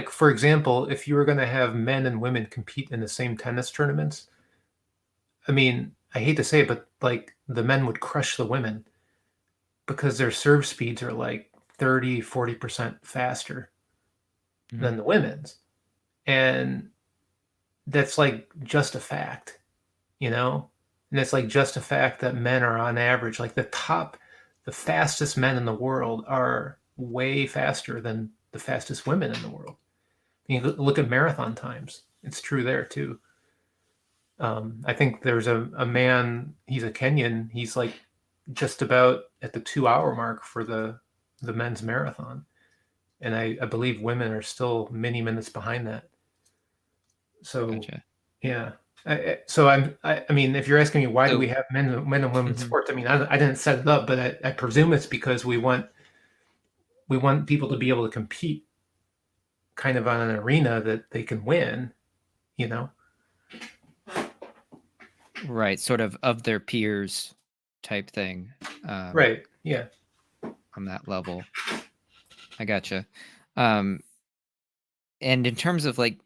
for example, if you were going to have men and women compete in the same tennis tournaments, I mean, I hate to say it, but like the men would crush the women because their serve speeds are like 30-40% faster than the women's. And that's like just a fact, And it's like just a fact that men are on average, like the fastest men in the world are way faster than the fastest women in the world. You look at marathon times. It's true there too. I think there's a man, he's a Kenyan, he's like just about at the 2-hour mark for the men's marathon. And I believe women are still many minutes behind that. So, Gotcha. yeah. I mean, if you're asking me why do we have men and women sports, I mean, I didn't set it up, but I presume it's because we want people to be able to compete kind of on an arena that they can win, Right, sort of their peers type thing. Right. Yeah. On that level. I gotcha. And in terms of like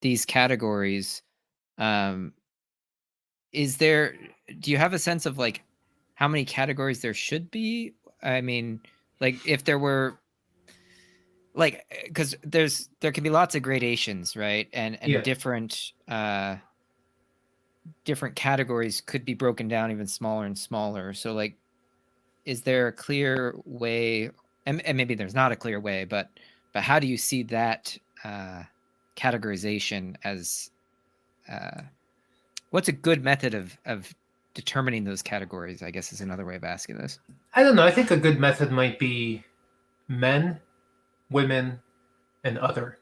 these categories, do you have a sense of like how many categories there should be? I mean, like if there were, like, because there can be lots of gradations, right? And Yeah. different categories could be broken down even smaller and smaller. So like, is there a clear way, and maybe there's not a clear way, but how do you see that categorization as what's a good method of determining those categories, I guess, is another way of asking this. I don't know. I think a good method might be men, women, and other.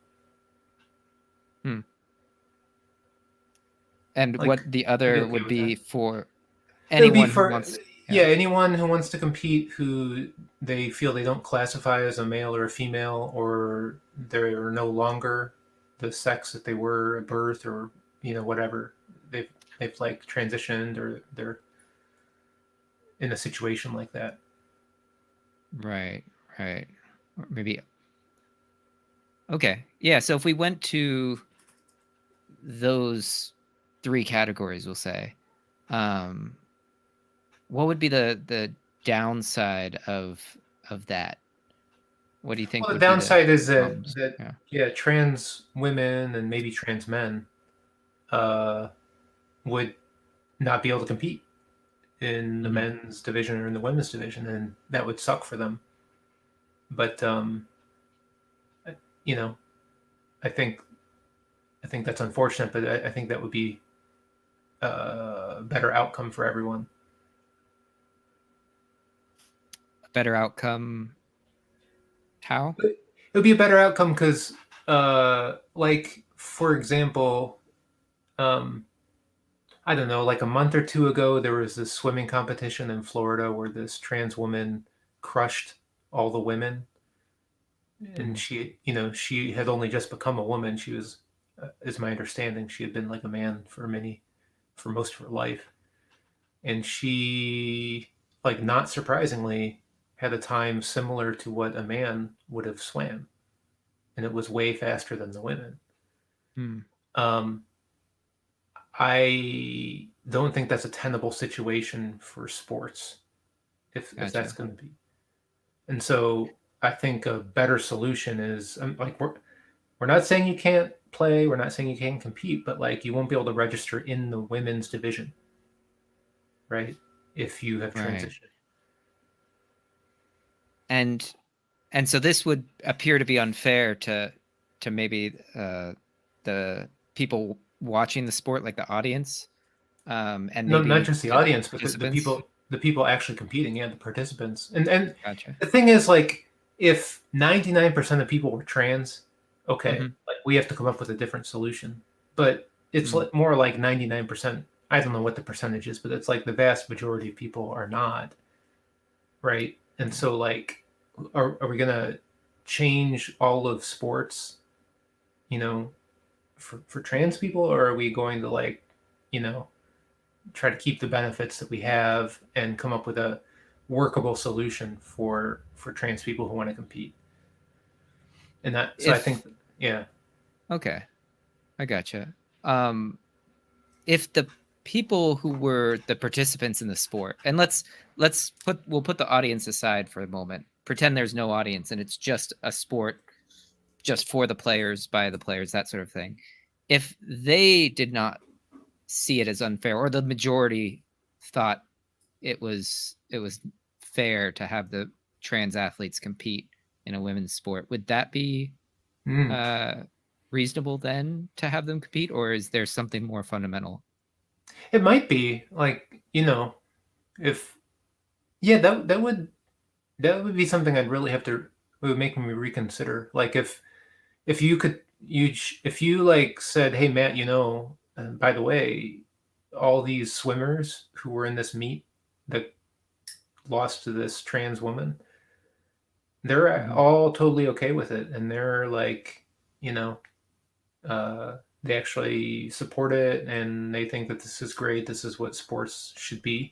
And Like, what the other okay would be that. for Anyone anyone who wants. anyone who wants to compete who they feel they don't classify as a male or a female, or they're no longer the sex that they were at birth, or whatever. They've like transitioned, or they're in a situation like that. Right. Or maybe. Okay. Yeah. So if we went to those 3 categories, we'll say, what would be the downside of that? What do you think? Well, the would be downside is problems? that trans women and maybe trans men would not be able to compete in the men's division or in the women's division, and that would suck for them. But I think that's unfortunate, but I think that would be a better outcome for everyone. A better outcome? How? It would be a better outcome because, like, for example, I don't know, like a month or 2 ago, there was this swimming competition in Florida where this trans woman crushed all the women. And she had only just become a woman. She was, is my understanding, she had been like a man for most of her life. And she, like, not surprisingly, had a time similar to what a man would have swam. And it was way faster than the women. I don't think that's a tenable situation for sports, if Gotcha. that's going to be. And so I think a better solution is like we're not saying you can't play, we're not saying you can't compete, but like you won't be able to register in the women's division, right? If you have Right. transitioned. And so this would appear to be unfair to maybe the people watching the sport, like the audience, and No, maybe not just the to audience, but the participants. people actually competing, yeah, the participants. And Gotcha. the thing is, like, if 99% of people were trans, okay, Mhm. like we have to come up with a different solution. But it's Mm. more like 99%. I don't know what the percentage is, but it's like the vast majority of people are not, right? And so, like, are we gonna change all of sports, you know, for trans people, or are we going to, like, you know, try to keep the benefits that we have and come up with a workable solution for trans people who want to compete? And that, so I think, yeah. Okay, I gotcha. If the people who were the participants in the sport, and we'll put the audience aside for a moment. Pretend there's no audience and it's just a sport, just for the players, by the players, that sort of thing. If they did not see it as unfair, or the majority thought it was fair to have the trans athletes compete in a women's sport, would that be reasonable then to have them compete, or is there something more fundamental? It might be, like, you know, if, yeah, that would be something I'd really have to, it would make me reconsider. Like, if you could, if you like said, hey Matt, you know, and by the way, all these swimmers who were in this meet that lost to this trans woman, they're Mhm. all totally okay with it, and they're like, you know, they actually support it, and they think that this is great, this is what sports should be.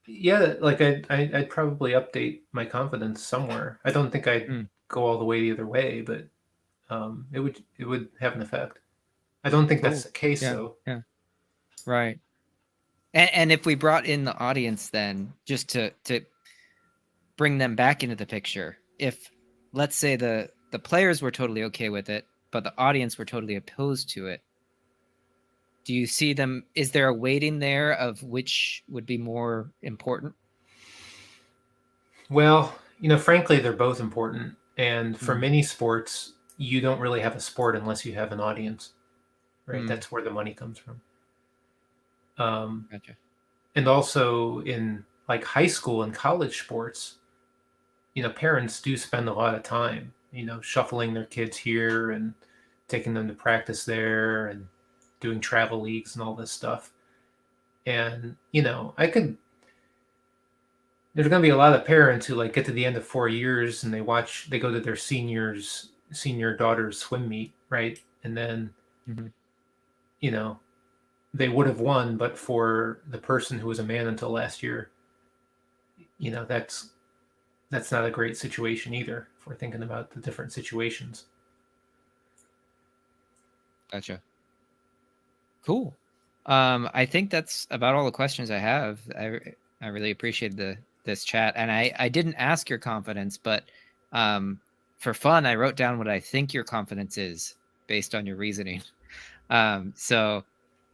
Yeah, like I'd probably update my confidence somewhere. I don't think I'd go all the way the other way, but it would have an effect. I don't think that's Cool. the case, Yeah, though. yeah, right. And if we brought in the audience, then just to bring them back into the picture, if, let's say, the players were totally okay with it, but the audience were totally opposed to it, do you see them, is there a weighting there of which would be more important? Well, you know, frankly, they're both important, and for Mm. many sports, you don't really have a sport unless you have an audience, right? Mm. That's where the money comes from. Gotcha. And also in like high school and college sports, you know, parents do spend a lot of time, you know, shuffling their kids here and taking them to practice there and doing travel leagues and all this stuff. And, you know, there's going to be a lot of parents who like get to the end of 4 years and they go to their senior daughter's swim meet, right? And then, Mhm. you know, they would have won, but for the person who was a man until last year, you know, that's not a great situation either, if we're thinking about the different situations. Gotcha. Cool. I think that's about all the questions I have. I really appreciate this chat, and I didn't ask your confidence, but for fun, I wrote down what I think your confidence is based on your reasoning. So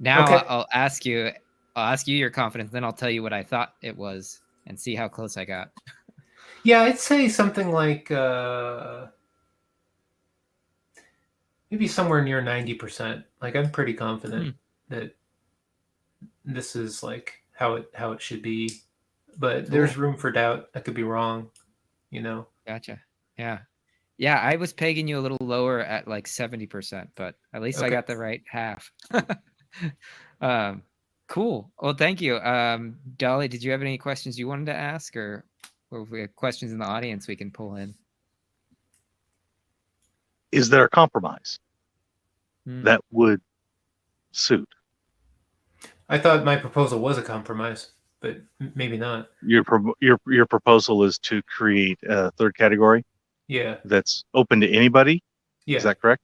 now Okay. I'll ask you your confidence, then I'll tell you what I thought it was, and see how close I got. Yeah, I'd say something like maybe somewhere near 90%. Like, I'm pretty confident that this is like how it should be, but there's room for doubt. I could be wrong, you know. Gotcha. Yeah, I was pegging you a little lower at like 70%, but at least I Okay. got the right half. Cool. Well, thank you. Dolly, did you have any questions you wanted to ask, or if we have questions in the audience we can pull in? Is there a compromise that would suit? I thought my proposal was a compromise, but maybe not. Your proposal is to create a third category? Yeah. That's open to anybody? Yeah. Is that correct?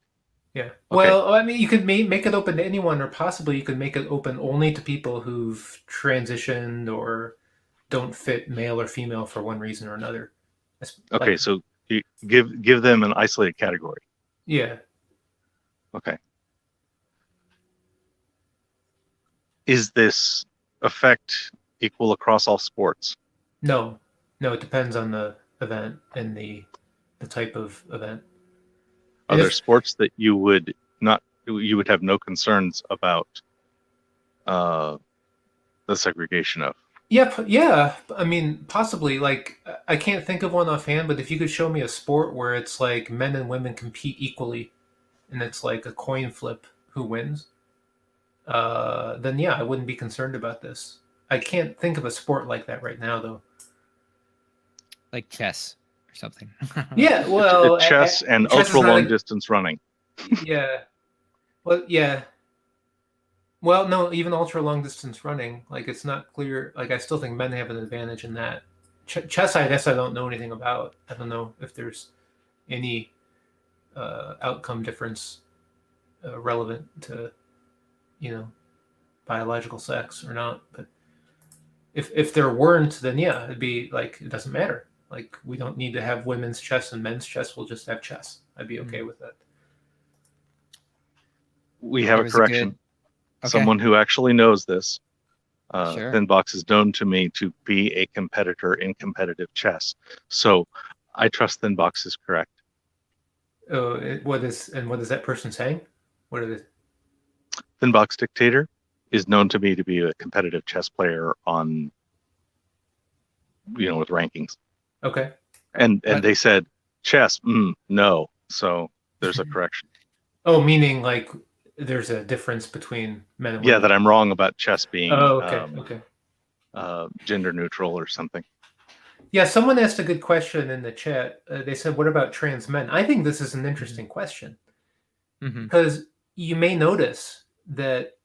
Yeah. Okay. Well, I mean, you could make it open to anyone, or possibly you could make it open only to people who've transitioned or don't fit male or female for one reason or another. Okay, Like, so you give them an isolated category. yeah. Okay. Is this effect equal across all sports? No, it depends on the event and the type of event. Are And there if, sports that you would have no concerns about the segregation of? yeah, I mean, possibly. Like, I can't think of one offhand, but if you could show me a sport where it's like men and women compete equally, and it's like a coin flip who wins, then yeah, I wouldn't be concerned about this. I can't think of a sport like that right now, though. Like chess or something. Yeah, well, Chess and chess is ultra not long a- distance running. yeah. Well, yeah. Well, no, even ultra long distance running, like it's not clear. Like I still think men have an advantage in that. Chess, I guess I don't know anything about. I don't know if there's any outcome difference relevant to, biological sex or not. But if there weren't, then yeah, it'd be like it doesn't matter. Like we don't need to have women's chess and men's chess. We'll just have chess. I'd be okay with that. We have There a was correction. Okay. Someone who actually knows this. Sure. Thinbox is known to me to be a competitor in competitive chess. So I trust Thinbox is correct. Oh, what is that person saying? What are they? Thinbox Dictator is known to me to be a competitive chess player on, with rankings. Okay. And But- they said chess, no. So there's a correction. Oh, meaning like there's a difference between men and women. Yeah, that I'm wrong about chess being Oh, okay. gender neutral or something. Yeah, someone asked a good question in the chat. They said, "What about trans men?" I think this is an interesting question Mhm. because you may notice that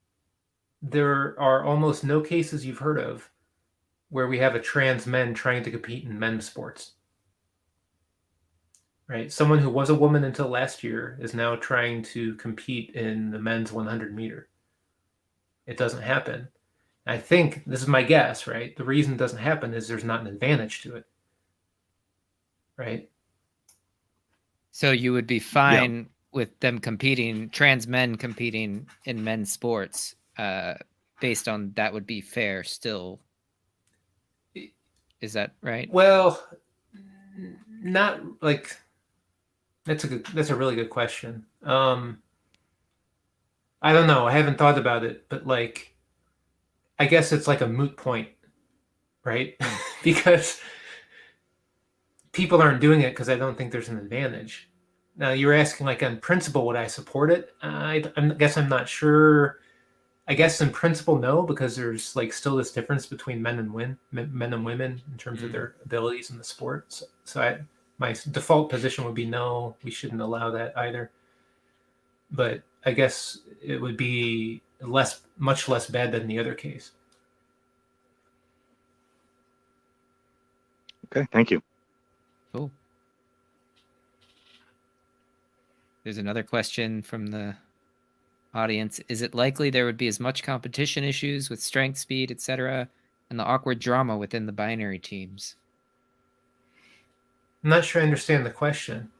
there are almost no cases you've heard of where we have a trans men trying to compete in men's sports. Right? Someone who was a woman until last year is now trying to compete in the men's 100 meter. It doesn't happen. I think this is my guess, right? The reason it doesn't happen is there's not an advantage to it, right? So you would be fine with them competing, trans men competing in men's sports, based on that would be fair still. Is that right? Well, not like that's a really good question. I don't know. I haven't thought about it, but like I guess it's like a moot point, right? Because people aren't doing it because I don't think there's an advantage. Now you're asking like on principle would I support it? I guess I'm not sure. I guess in principle no, because there's like still this difference between men and women in terms of their abilities in the sport. So my default position would be no, we shouldn't allow that either. But I guess it would be much less bad than the other case. Okay, thank you. Cool. There's another question from the audience. Is it likely there would be as much competition issues with strength, speed, etc., and the awkward drama within the binary teams? I'm not sure I understand the question.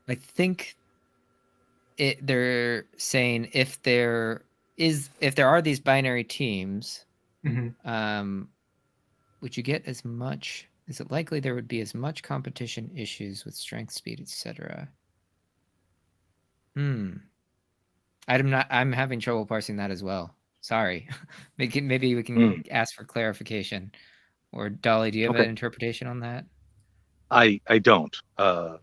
I think they're saying if there are these binary teams, Mm-hmm. would you get as much? Is it likely there would be as much competition issues with strength, speed, etc.? I'm having trouble parsing that as well. Sorry. Maybe we can ask for clarification. Or Dolly, do you have an interpretation on that? I don't. I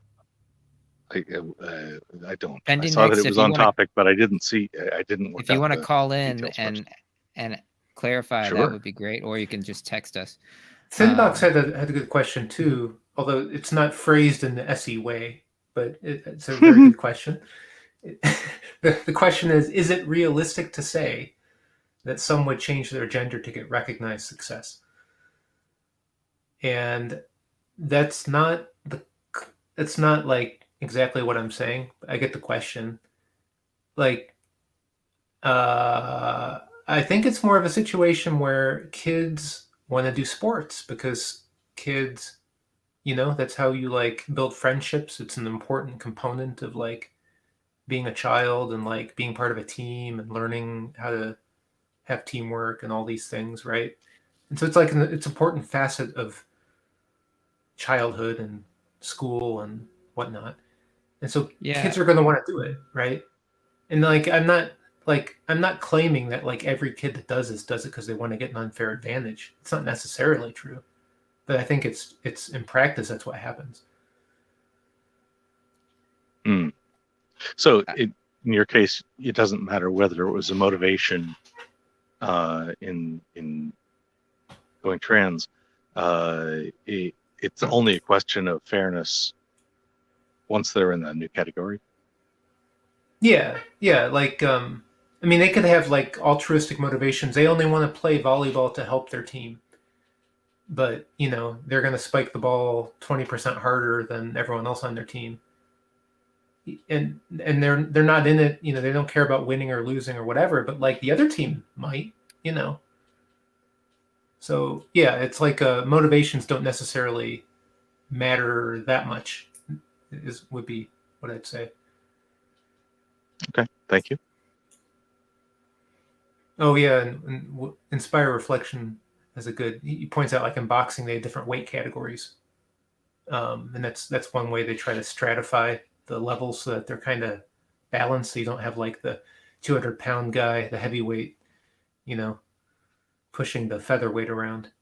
don't. Pending I saw next, that it was on topic, but I didn't see. I didn't work. If you want to call in details and clarify, Sure. that would be great. Or you can just text us. Thinbox had a good question too, although it's not phrased in the SE way, but it's a very good question. The question is it realistic to say that some would change their gender to get recognized success? And that's not like exactly what I'm saying. I get the question. Like, I think it's more of a situation where kids want to do sports because kids, that's how you like build friendships. It's an important component of like being a child and like being part of a team and learning how to have teamwork and all these things, right? And so it's like it's an important facet of childhood and school and whatnot. And so Yeah. kids are going to want to do it, right? And like I'm not claiming that like every kid that does this does it because they want to get an unfair advantage. It's not necessarily true, but I think it's in practice that's what happens. So in your case, it doesn't matter whether it was a motivation in going trans. It's only a question of fairness once they're in that new category. Yeah. Like, I mean, they could have like altruistic motivations. They only want to play volleyball to help their team, but they're going to spike the ball 20% harder than everyone else on their team. And they're not in it. They don't care about winning or losing or whatever. But like the other team might. So yeah, it's like motivations don't necessarily matter that much. Would be what I'd say. Okay, thank you. Oh yeah, and inspire reflection is a good. He points out like in boxing they have different weight categories, and that's one way they try to stratify the levels so that they're kind of balanced. So you don't have like the 200-pound guy, the heavyweight, pushing the featherweight around.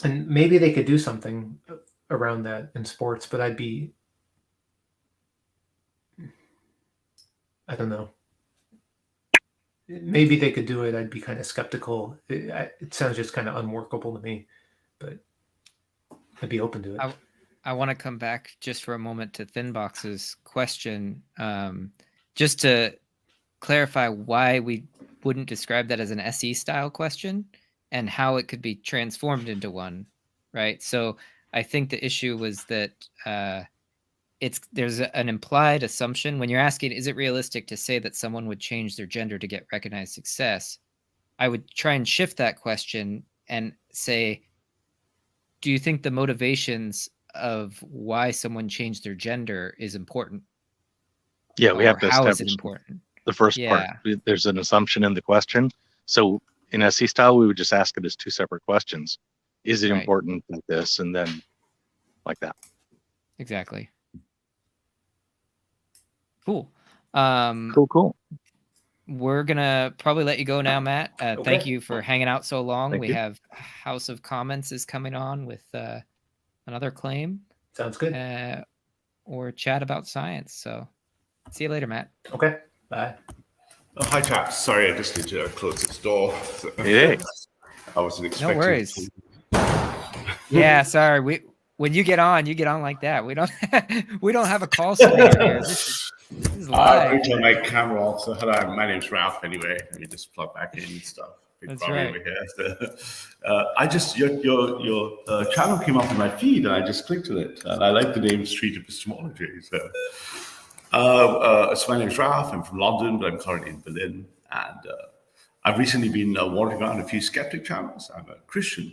And maybe they could do something around that in sports, but I don't know. Maybe they could do it. I'd be kind of skeptical. It sounds just kind of unworkable to me, but I'd be open to it. I want to come back just for a moment to Thinbox's question, just to clarify why we wouldn't describe that as an SE style question and how it could be transformed into one, right? So I think the issue was that there's an implied assumption when you're asking, is it realistic to say that someone would change their gender to get recognized success? I would try and shift that question and say, do you think the motivations of why someone changed their gender is important? Yeah, we have to how establish is it important? the first part. There's an assumption in the question. So in SE style, we would just ask it as two separate questions. Is it important like this? And then like that. Exactly. Cool. Cool. We're going to probably let you go now, Matt. Okay. Thank you for hanging out so long. Thank we you. have House of Comments is coming on with another claim. Sounds good. Or chat about science. So see you later, Matt. Okay. Bye. Oh, hi, chaps. Sorry, I just need to close this door. Hey. I wasn't expecting. No worries. Yeah, sorry. When you get on like that. We don't have a call screener here. This is live. I turn my camera off. So hello, my name's Ralph. Anyway, let me just plug back in and stuff. Big That's problem right. over here. I just your channel came up in my feed, and I just clicked on it, and I like the name Street Epistemology. So, my name's Ralph. I'm from London, but I'm currently in Berlin, and I've recently been wandering around a few skeptic channels. I'm a Christian.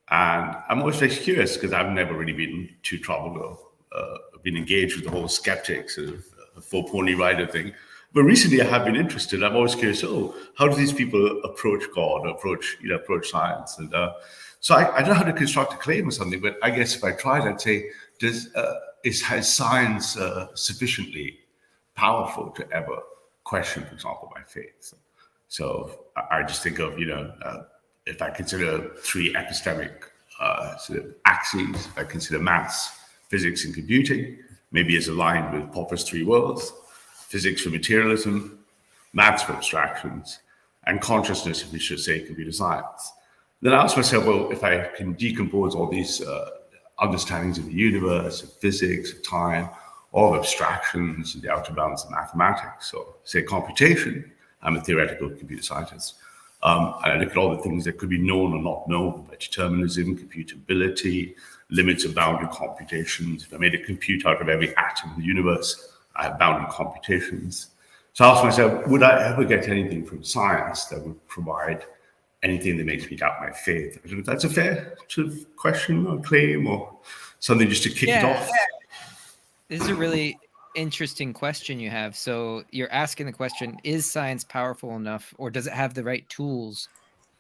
And I'm always very curious because I've never really been too troubled or been engaged with the whole skeptic sort of for pony rider thing. But recently I have been interested. I'm always curious, how do these people approach God, approach science? And so I don't know how to construct a claim or something, but I guess if I tried, I'd say, has science sufficiently powerful to ever question, for example, my faith? So I just think of, if I consider three epistemic sort of axes, if I consider maths, physics, and computing, maybe as aligned with Popper's three worlds: physics for materialism, maths for abstractions, and consciousness, if we should say, computer science. Then I ask myself, well, if I can decompose all these understandings of the universe, of physics, of time, all of abstractions, and the outer bounds of mathematics, or say computation, I'm a theoretical computer scientist. And I look at all the things that could be known or not known by determinism, computability, limits of boundary computations. If I made a compute out of every atom in the universe, I have boundary computations. So I asked myself, would I ever get anything from science that would provide anything that makes me doubt my faith? I don't know if that's a fair sort of question or claim or something just to kick it off. This is a really interesting question you have. So you're asking the question, is science powerful enough, or does it have the right tools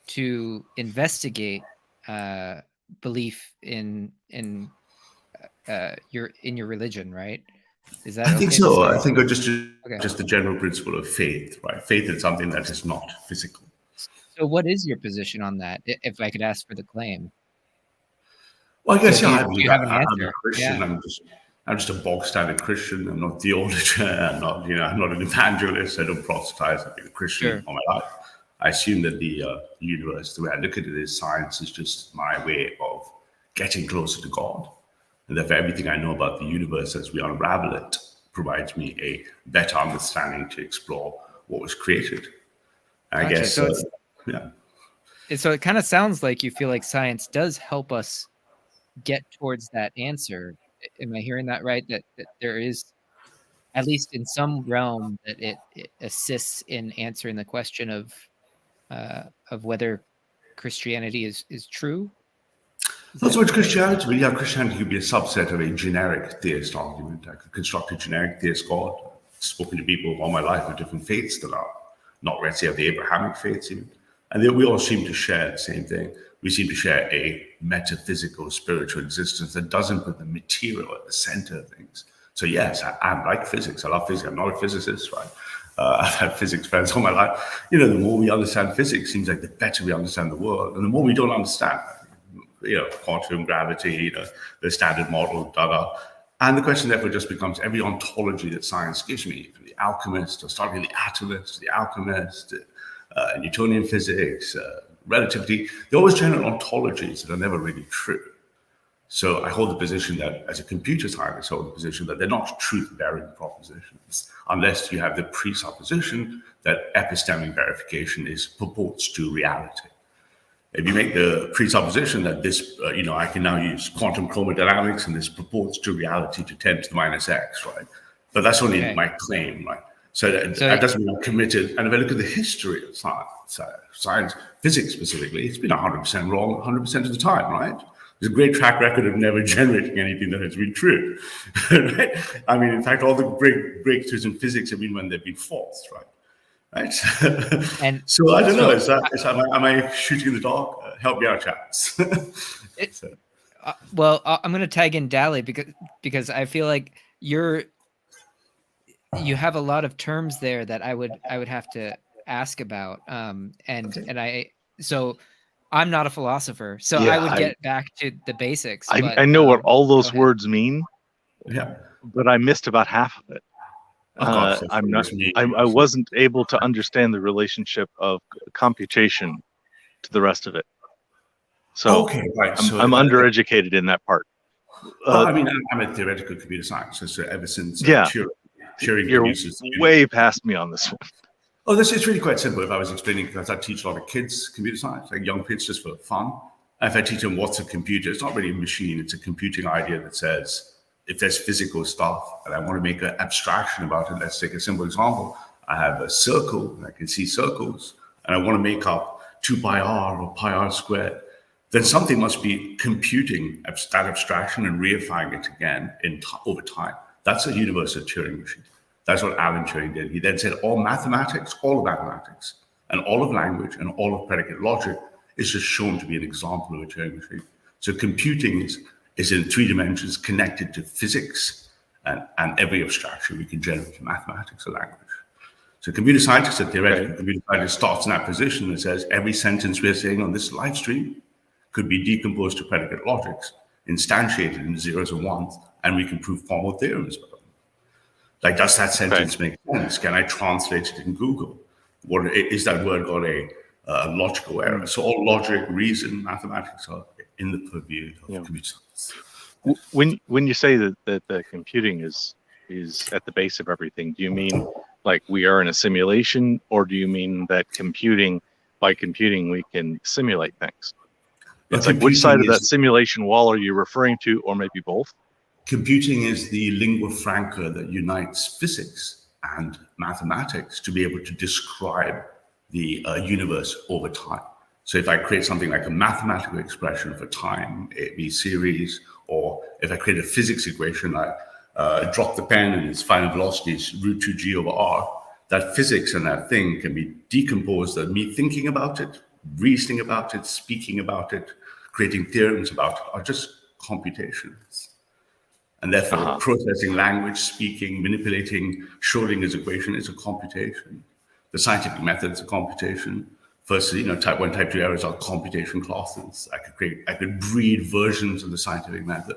to investigate belief in your religion, right? Is that I think okay so. to say? I think just the general principle of faith, right? Faith is something that is not physical. So what is your position on that, if I could ask for the claim? Well, I guess So yeah, do I you believe have an I'm a answer? Christian. Yeah. I'm just a bog standard Christian. I'm not theologian. I'm not an evangelist. I don't proselytize. I've been a Christian all my life. I assume that the universe, the way I look at it, is science is just my way of getting closer to God. And therefore, everything I know about the universe as we unravel it provides me a better understanding to explore what was created. And I guess, So yeah. So it kind of sounds like you feel like science does help us get towards that answer. Am I hearing that right? That there is, at least in some realm, that it assists in answering the question of whether Christianity is true? Not so much Christianity, but yeah, Christianity could be a subset of a generic theist argument. I could construct a generic theist God. I've spoken to people all my life of different faiths that are not, let's say, of the Abrahamic faiths even. And we all seem to share the same thing. We seem to share a metaphysical spiritual existence that doesn't put the material at the center of things. So yes, I like physics. I love physics. I'm not a physicist, right? I've had physics friends all my life. The more we understand physics, seems like the better we understand the world. And the more we don't understand, quantum gravity, the standard model, And the question therefore just becomes every ontology that science gives me, from the alchemist, or starting the atomist, the alchemist, Newtonian physics, relativity, they always generate ontologies that are never really true. So I hold the position that, as a computer scientist, I hold the position that they're not truth-bearing propositions, unless you have the presupposition that epistemic verification purports to reality. If you make the presupposition that this, I can now use quantum chromodynamics and this purports to reality to 10 to the minus x, right? But that's only my claim, right? So that doesn't mean I'm committed. And if I look at the history of science, physics specifically, it's been 100% wrong 100% of the time, right? There's a great track record of never generating anything that has been true. Right? I mean, in fact, all the breakthroughs in physics have been when they've been false, right? And so I don't know. Am I shooting in the dark? Help me out, chaps. Well, I'm going to tag in Dally because I feel like you have a lot of terms there that I would have to ask about. So I'm not a philosopher, so I would get back to the basics. I know what all those words mean. Yeah, but I missed about half of it. I wasn't able to understand the relationship of computation to the rest of it. So I'm undereducated in that part. I'm a theoretical computer scientist, so ever since Turing you're way past me on this one. Oh, it's really quite simple. If I was explaining, because I teach a lot of kids computer science, like young kids, just for fun. And if I teach them what's a computer, it's not really a machine. It's a computing idea that says, if there's physical stuff and I want to make an abstraction about it, let's take a simple example. I have a circle and I can see circles and I want to make up 2 pi r or pi r squared. Then something must be computing that abstraction and reifying it again over time. That's a universal Turing machine. That's what Alan Turing did. He then said all mathematics, all of mathematics, and all of language and all of predicate logic is just shown to be an example of a Turing machine. So computing is in 3 dimensions connected to physics and every abstraction we can generate in mathematics or language. So computer scientists and theoretical computer scientists starts in that position and says every sentence we're saying on this live stream could be decomposed to predicate logics, instantiated in zeros and ones, and we can prove formal theorems about them. Like, does that sentence make sense? Can I translate it in Google? Is that word got a logical error? So all logic, reason, mathematics are in the purview of computer science. When you say that the computing is at the base of everything, do you mean like we are in a simulation, or do you mean that computing by computing we can simulate things. But It's like, which side of computing that simulation wall are you referring to, or maybe both? Computing is the lingua franca that unites physics and mathematics to be able to describe the universe over time. So if I create something like a mathematical expression for time, A, B series, or if I create a physics equation, I drop the pen and its final velocity is root 2g over r, that physics and that thing can be decomposed as me thinking about it, reasoning about it, speaking about it, creating theorems about it, are just computations. And therefore, processing language, speaking, manipulating Schrödinger's equation is a computation. The scientific method is a computation. Firstly, type 1, type 2 errors are computation classes. I could breed versions of the scientific method.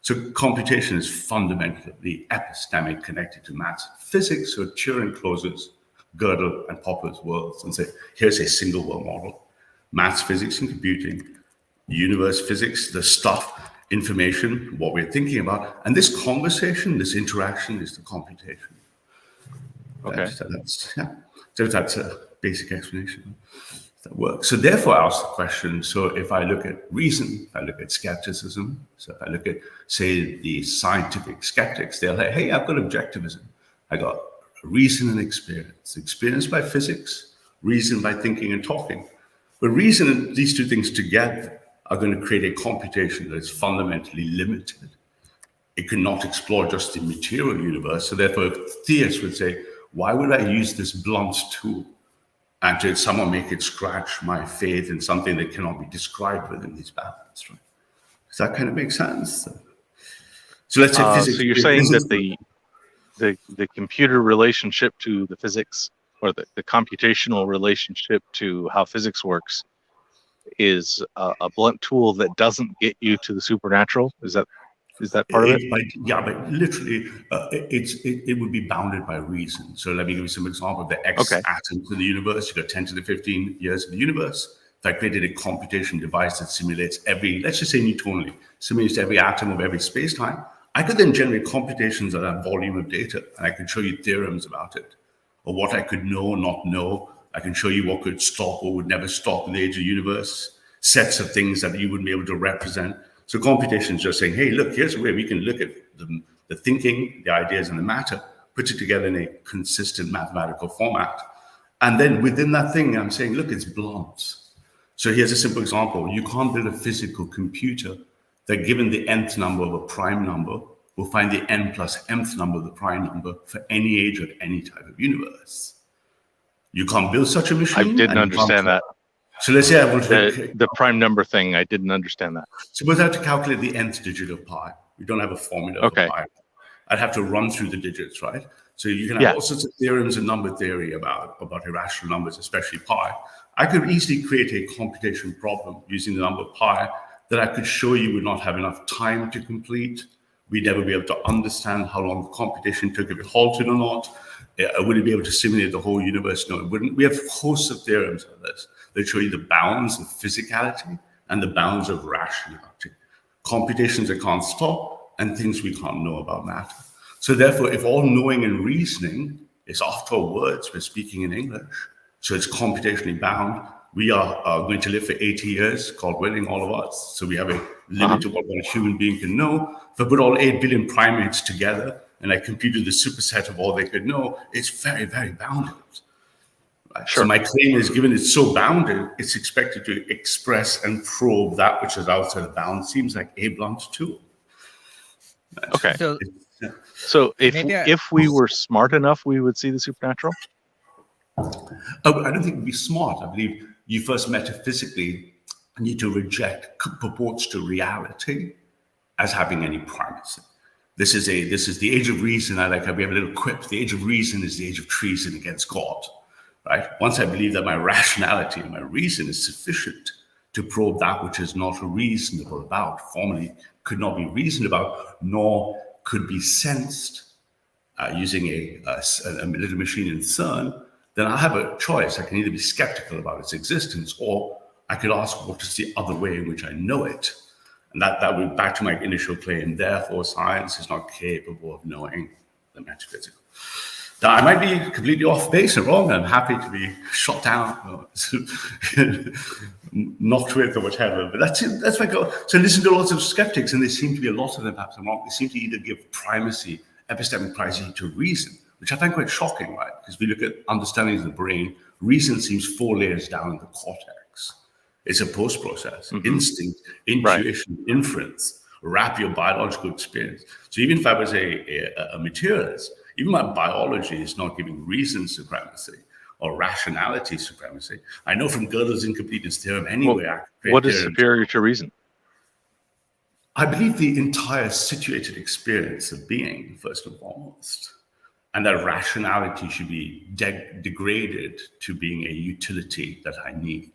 So computation is fundamentally epistemic, connected to maths. Physics, so Turing closes Gödel and Popper's worlds and say, here's a single world model. Maths, physics, and computing. Universe, physics, the stuff, information, what we're thinking about. And this conversation, this interaction is the computation. Okay. So that's a basic explanation that works. So therefore I ask the question, so if I look at reason, if I look at skepticism, so if I look at, say, the scientific skeptics, they'll say, hey, I've got objectivism. I got reason and experience. Experience by physics, reason by thinking and talking. But reason and these two things together are going to create a computation that is fundamentally limited. It cannot explore just the material universe. So therefore, theists would say, why would I use this blunt tool and to somehow make it scratch my faith in something that cannot be described within these bounds, right? Does that kind of make sense? So let's say physics. So you're saying that the computer relationship to the physics, or the computational relationship to how physics works, is a blunt tool that doesn't get you to the supernatural? Is that part of it? Yeah, but literally, it would be bounded by reason. So let me give you some example of the X atoms in the universe. You got 10 to the 15 years of the universe. If I created a computation device that simulates every, let's just say Newtonian, simulates every atom of every space-time, I could then generate computations on that volume of data, and I could show you theorems about it, or what I could know or not know. I can show you what could stop or would never stop in the age of the universe, sets of things that you wouldn't be able to represent. So computation is just saying, hey, look, here's a way we can look at the thinking, the ideas, and the matter, put it together in a consistent mathematical format. And then within that thing, I'm saying, look, it's blunt. So here's a simple example. You can't build a physical computer that, given the nth number of a prime number, will find the n plus mth number of the prime number for any age of any type of universe. You can't build such a machine. I didn't understand that. So let's say I want to the prime number thing. I didn't understand that. Suppose I have to calculate the nth digit of pi. We don't have a formula for pi. I'd have to run through the digits, right? So you can have all sorts of theorems and number theory about irrational numbers, especially pi. I could easily create a computation problem using the number pi that I could show you would not have enough time to complete. We'd never be able to understand how long the computation took, if it halted or not. Would it be able to simulate the whole universe? No, it wouldn't. We have hosts of theorems on this that show you the bounds of physicality and the bounds of rationality. Computations that can't stop and things we can't know about matter. So therefore, if all knowing and reasoning is after all words, we're speaking in English, so it's computationally bound, we are going to live for 80 years, God willing, all of us. So we have a limit to what a human being can know. If I put all 8 billion primates together and I computed the superset of all they could know, it's very, very bounded. Right? Sure. So my claim is, given it's so bounded, it's expected to express and probe that which is outside the bound. Seems like a blunt tool. Right? Okay. So if we were smart enough, we would see the supernatural? Oh, I don't think it would be smart. I believe you first metaphysically need to reject purports to reality as having any primacy. This is the age of reason. We have a little quip. The age of reason is the age of treason against God. Right? Once I believe that my rationality and my reason is sufficient to probe that which is not reasonable about, formally could not be reasoned about, nor could be sensed using a little machine in CERN, then I have a choice. I can either be skeptical about its existence, or I could ask, what is the other way in which I know it? And that would back to my initial claim. Therefore, science is not capable of knowing the metaphysical. Now, I might be completely off base and wrong. I'm happy to be shot down, or knocked with, or whatever. But that's it. That's my goal. So listen to lots of skeptics, and there seem to be a lot of them, perhaps I'm wrong. They seem to either give primacy, epistemic primacy, to reason, which I find quite shocking, right? Because we look at understandings of the brain, reason seems 4 layers down in the cortex. It's a post-process, instinct, intuition, inference, wrap your biological experience. So even if I was a materialist, even my biology is not giving reason supremacy or rationality supremacy. I know from Gödel's incompleteness theorem anyway. What is superior to reason? I believe the entire situated experience of being, first and foremost, and that rationality should be degraded to being a utility that I need.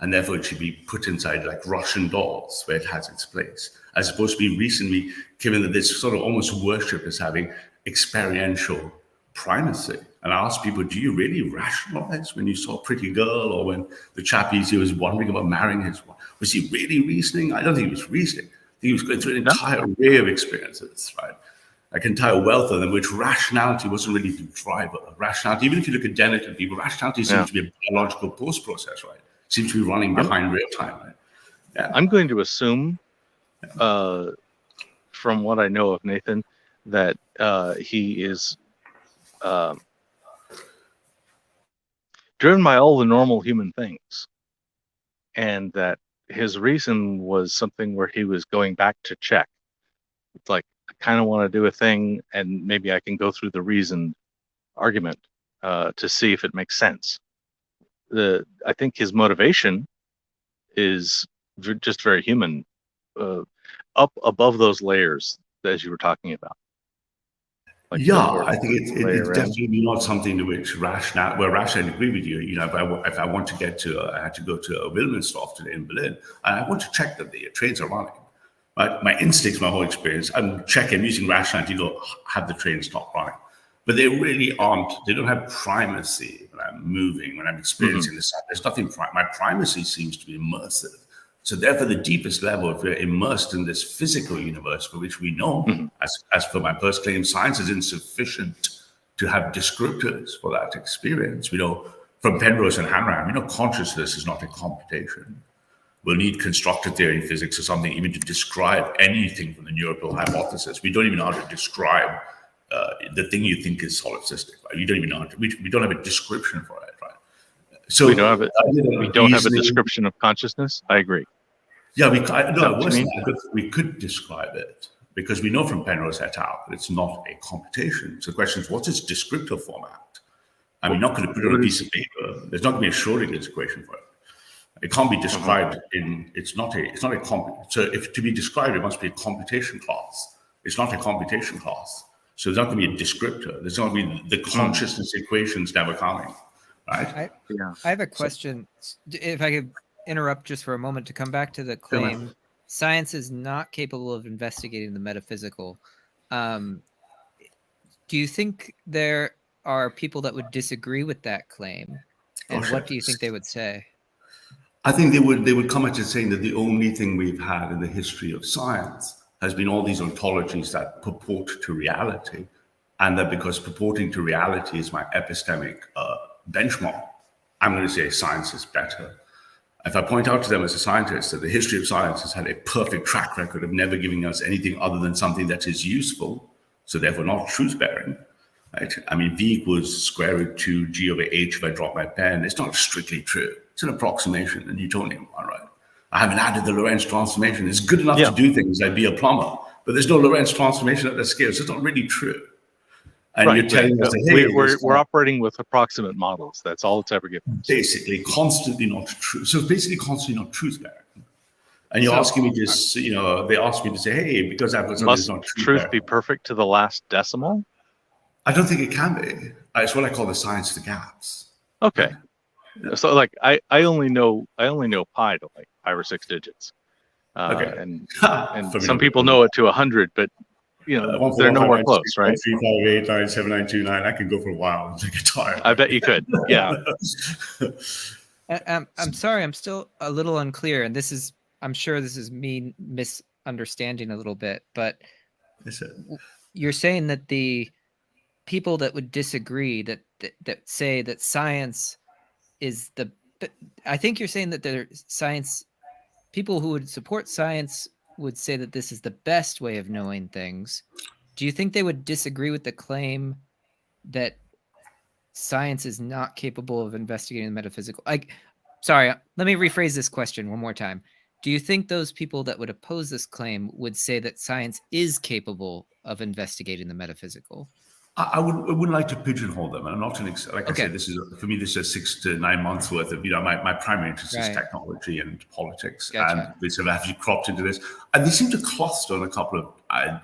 And therefore it should be put inside like Russian dolls where it has its place, as opposed to be recently given that this sort of almost worship as having experiential primacy. And I ask people, do you really rationalize when you saw a pretty girl, or when the chap he was wondering about marrying his wife? Was he really reasoning? I don't think he was reasoning. I think he was going through an entire array of experiences, right? Like an entire wealth of them, which rationality wasn't really the driver. Rationality, even if you look at Dennett people, rationality seems to be a biological post-process, right? Seems to be running behind real time, right? Yeah. I'm going to assume, from what I know of Nathan, that he is driven by all the normal human things, and that his reason was something where he was going back to check. It's like, I kind of want to do a thing, and maybe I can go through the reasoned argument to see if it makes sense. I think his motivation is just very human, up above those layers as you were talking about. Like I think it's definitely not something to which rational. I agree with you. You know, if I want to get to, I had to go to a Wilmersdorf today in Berlin, and I want to check that the trains are running. My instincts, my whole experience, I'm checking using rationality to go, have the train stop running. But they really aren't, they don't have primacy when I'm moving, when I'm experiencing this. There's nothing, my primacy seems to be immersive. So therefore, the deepest level, if we're immersed in this physical universe for which we know, as for my first claim, science is insufficient to have descriptors for that experience. We know from Penrose and Hanrahan, we know consciousness is not a computation. We'll need constructed theory in physics or something even to describe anything from the neural hypothesis. We don't even know how to describe the thing you think is solipsistic. Right? You don't even know how to, we don't have a description for it, right? So we don't have a description of consciousness. I agree. Yeah, we could describe it because we know from Penrose et al. That it's not a computation. So the question is, what's its descriptive format? And we're not going to put it on a piece of paper. There's not going to be a Schrodinger's equation for it. It can't be described it's not a so if to be described, it must be a computation class. It's not a computation class. So there's not going to be a descriptor. There's not going to be the consciousness equations never coming, right? I have a question. If I could interrupt just for a moment to come back to the claim, science is not capable of investigating the metaphysical. Do you think there are people that would disagree with that claim? And what do you think they would say? I think they would come at it saying that the only thing we've had in the history of science has been all these ontologies that purport to reality, and that because purporting to reality is my epistemic benchmark, I'm going to say science is better. If I point out to them as a scientist that the history of science has had a perfect track record of never giving us anything other than something that is useful, so therefore not truth-bearing, right? I mean, V equals square root 2 G over H if I drop my pen. It's not strictly true. It's an approximation, a Newtonian one, right? I haven't added the Lorentz transformation. It's good enough to do things like be a plumber, but there's no Lorentz transformation at that scale, so it's not really true. And you're telling us that, hey, we're operating with approximate models. That's all it's ever given. Basically, constantly not true. So basically, constantly not truth-bearing. And you're asking me just, they ask me to say, hey, because I've got something that's not true. Must truth be perfect to the last decimal? I don't think it can be. It's what I call the science of the gaps. Okay. So like I only know pi to like 5 or 6 digits. And some people know it to 100, but they're nowhere close, right? 358 97929. I can go for a while and get tired. I bet you could. Yeah. I'm sorry, I'm still a little unclear, and I'm sure this is me misunderstanding a little bit, but you're saying that the people that would disagree that say that science is the. I think you're saying that there's science. People who would support science would say that this is the best way of knowing things. Do you think they would disagree with the claim that science is not capable of investigating the metaphysical? Sorry, let me rephrase this question one more time. Do you think those people that would oppose this claim would say that science is capable of investigating the metaphysical? I wouldn't like to pigeonhole them. And I'm not like I said, for me, this is 6 to 9 months worth of, my primary interest is technology and politics. Gotcha. And they sort of actually cropped into this. And they seem to cluster on a couple of,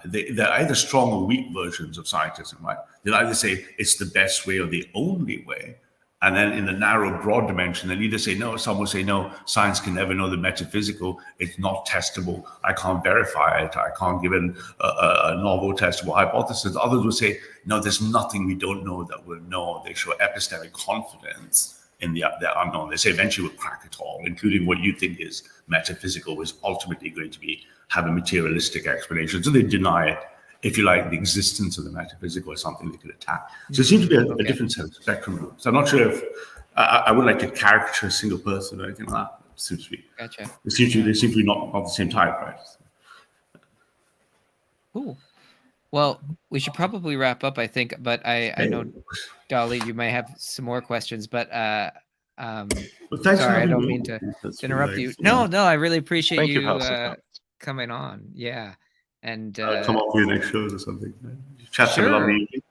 they're either strong or weak versions of scientism, right? They'll either say it's the best way or the only way. And then in the narrow, broad dimension, they'll either say no, some will say no, science can never know the metaphysical, it's not testable, I can't verify it, I can't give it a novel testable hypothesis. Others will say, no, there's nothing we don't know that we'll know. They show epistemic confidence in the unknown. They say eventually we'll crack it all, including what you think is metaphysical, is ultimately going to have a materialistic explanation. So they deny it, if you like, the existence of the metaphysical is something they could attack. So it seems to be a different set of spectrum rules. So I'm not sure if I would like to caricature a single person or anything like that. It seems to be. Gotcha. They seem to be not the same type, right? Cool. Well, we should probably wrap up, I think. But I know, Dolly, you may have some more questions, but thanks sorry, I don't mean to interrupt you. No, I really appreciate Thank you coming on. Yeah. And come up with your next shows or something. Chat sure. a lovely evening.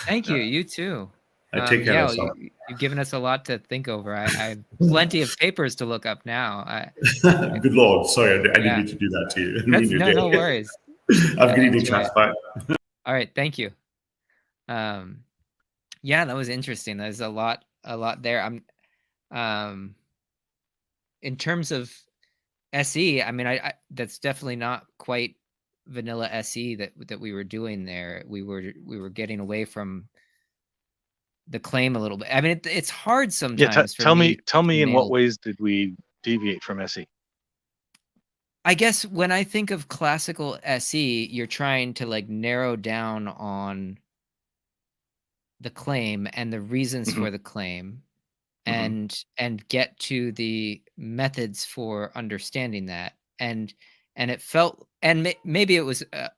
Thank you. You too. Take care of yourself. You've given us a lot to think over. I have plenty of papers to look up now. Good Lord. Sorry, I didn't mean to do that to you. No worries. I've got to chat. Bye. All right. Thank you. Yeah, that was interesting. There's a lot there. In terms of SE, I mean, I that's definitely not quite vanilla SE that we were doing there. We were getting away from the claim a little bit. I mean, it's hard sometimes. Tell me in what ways did we deviate from SE? I guess when I think of classical SE, you're trying to like narrow down on the claim and the reasons for the claim, and get to the methods for understanding that. And it felt, and maybe it was. I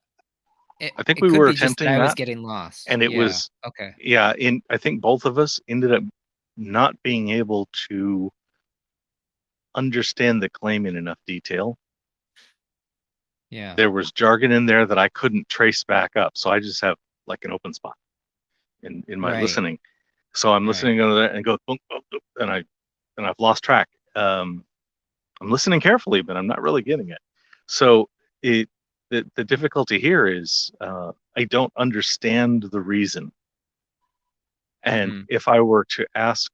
think we were attempting that. I was getting lost, and it was okay. Yeah, I think both of us ended up not being able to understand the claim in enough detail. Yeah, there was jargon in there that I couldn't trace back up, so I just have like an open spot in my listening. So I'm listening to that and go, and I've lost track. I'm listening carefully, but I'm not really getting it. So the difficulty here is I don't understand the reason. And if I were to ask,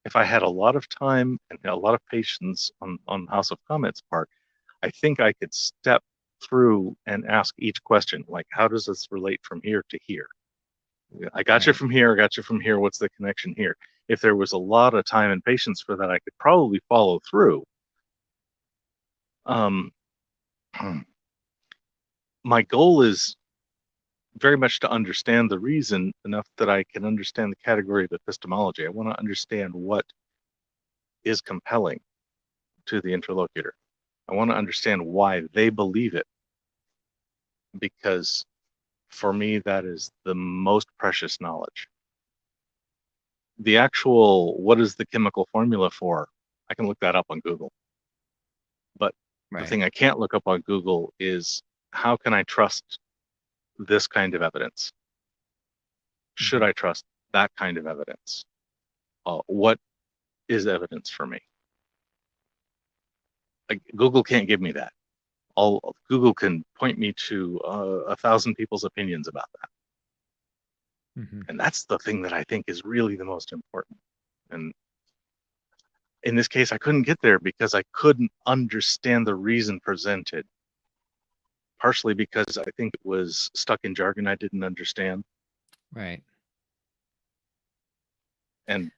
if I had a lot of time and a lot of patience on House of Comments part, I think I could step through and ask each question, like, how does this relate from here to here? I got you from here, I got you from here, what's the connection here? If there was a lot of time and patience for that, I could probably follow through. My goal is very much to understand the reason enough that I can understand the category of epistemology. I want to understand what is compelling to the interlocutor. I want to understand why they believe it, because for me, that is the most precious knowledge. The actual, what is the chemical formula for? I can look that up on Google. But the thing I can't look up on Google is, how can I trust this kind of evidence? Should I trust that kind of evidence? What is evidence for me? Google can't give me that. Google can point me to 1,000 people's opinions about that. And that's the thing that I think is really the most important. And in this case, I couldn't get there because I couldn't understand the reason presented. Partially because I think it was stuck in jargon I didn't understand. Right. And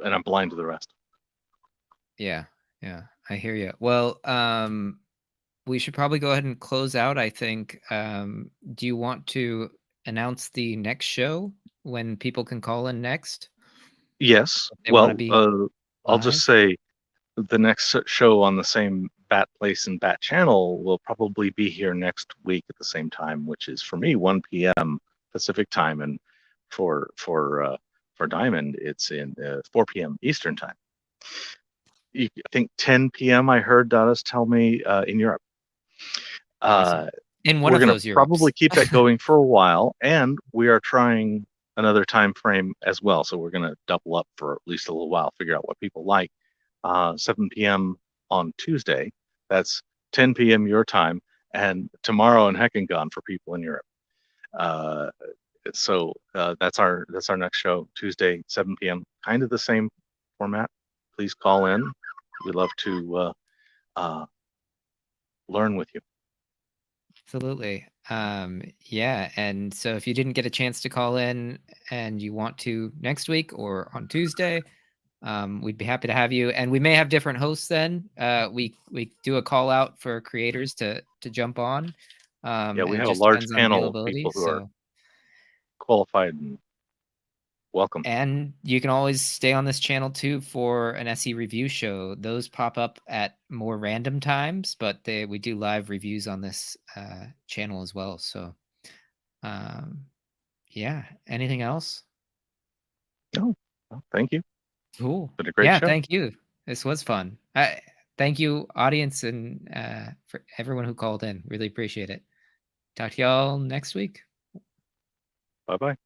I'm blind to the rest. Yeah, I hear you. Well, we should probably go ahead and close out, I think. Do you want to announce the next show when people can call in next? Yes. If they want to Well, be I'll just live? say the next show on the same Bat Place and Bat Channel will probably be here next week at the same time, which is for me 1 p.m. Pacific time, and for Diamond it's in 4 p.m. Eastern time. I think 10 p.m. I heard Dottis tell me in Europe. Awesome. In one We're of going those to Europes. probably keep that going for a while, and we are trying another time frame as well. So we're going to double up for at least a little while, figure out what people like. 7 p.m. on Tuesday. That's 10 p.m. your time, and tomorrow in Heckingon for people in Europe. So that's our next show, Tuesday, 7 p.m. Kind of the same format. Please call in. We'd love to learn with you. Absolutely. Yeah. And so if you didn't get a chance to call in and you want to next week or on Tuesday, we'd be happy to have you. And we may have different hosts then. We do a call out for creators to jump on. Yeah, we and it have a just large depends on panel of availability. people who are qualified and welcome. And you can always stay on this channel too for an SE review show. Those pop up at more random times, but we do live reviews on this channel as well. So, yeah. Anything else? No, well, thank you. Cool. Been a great Yeah, show. thank you. This was fun. Thank you, audience, and for everyone who called in. Really appreciate it. Talk to y'all next week. Bye-bye.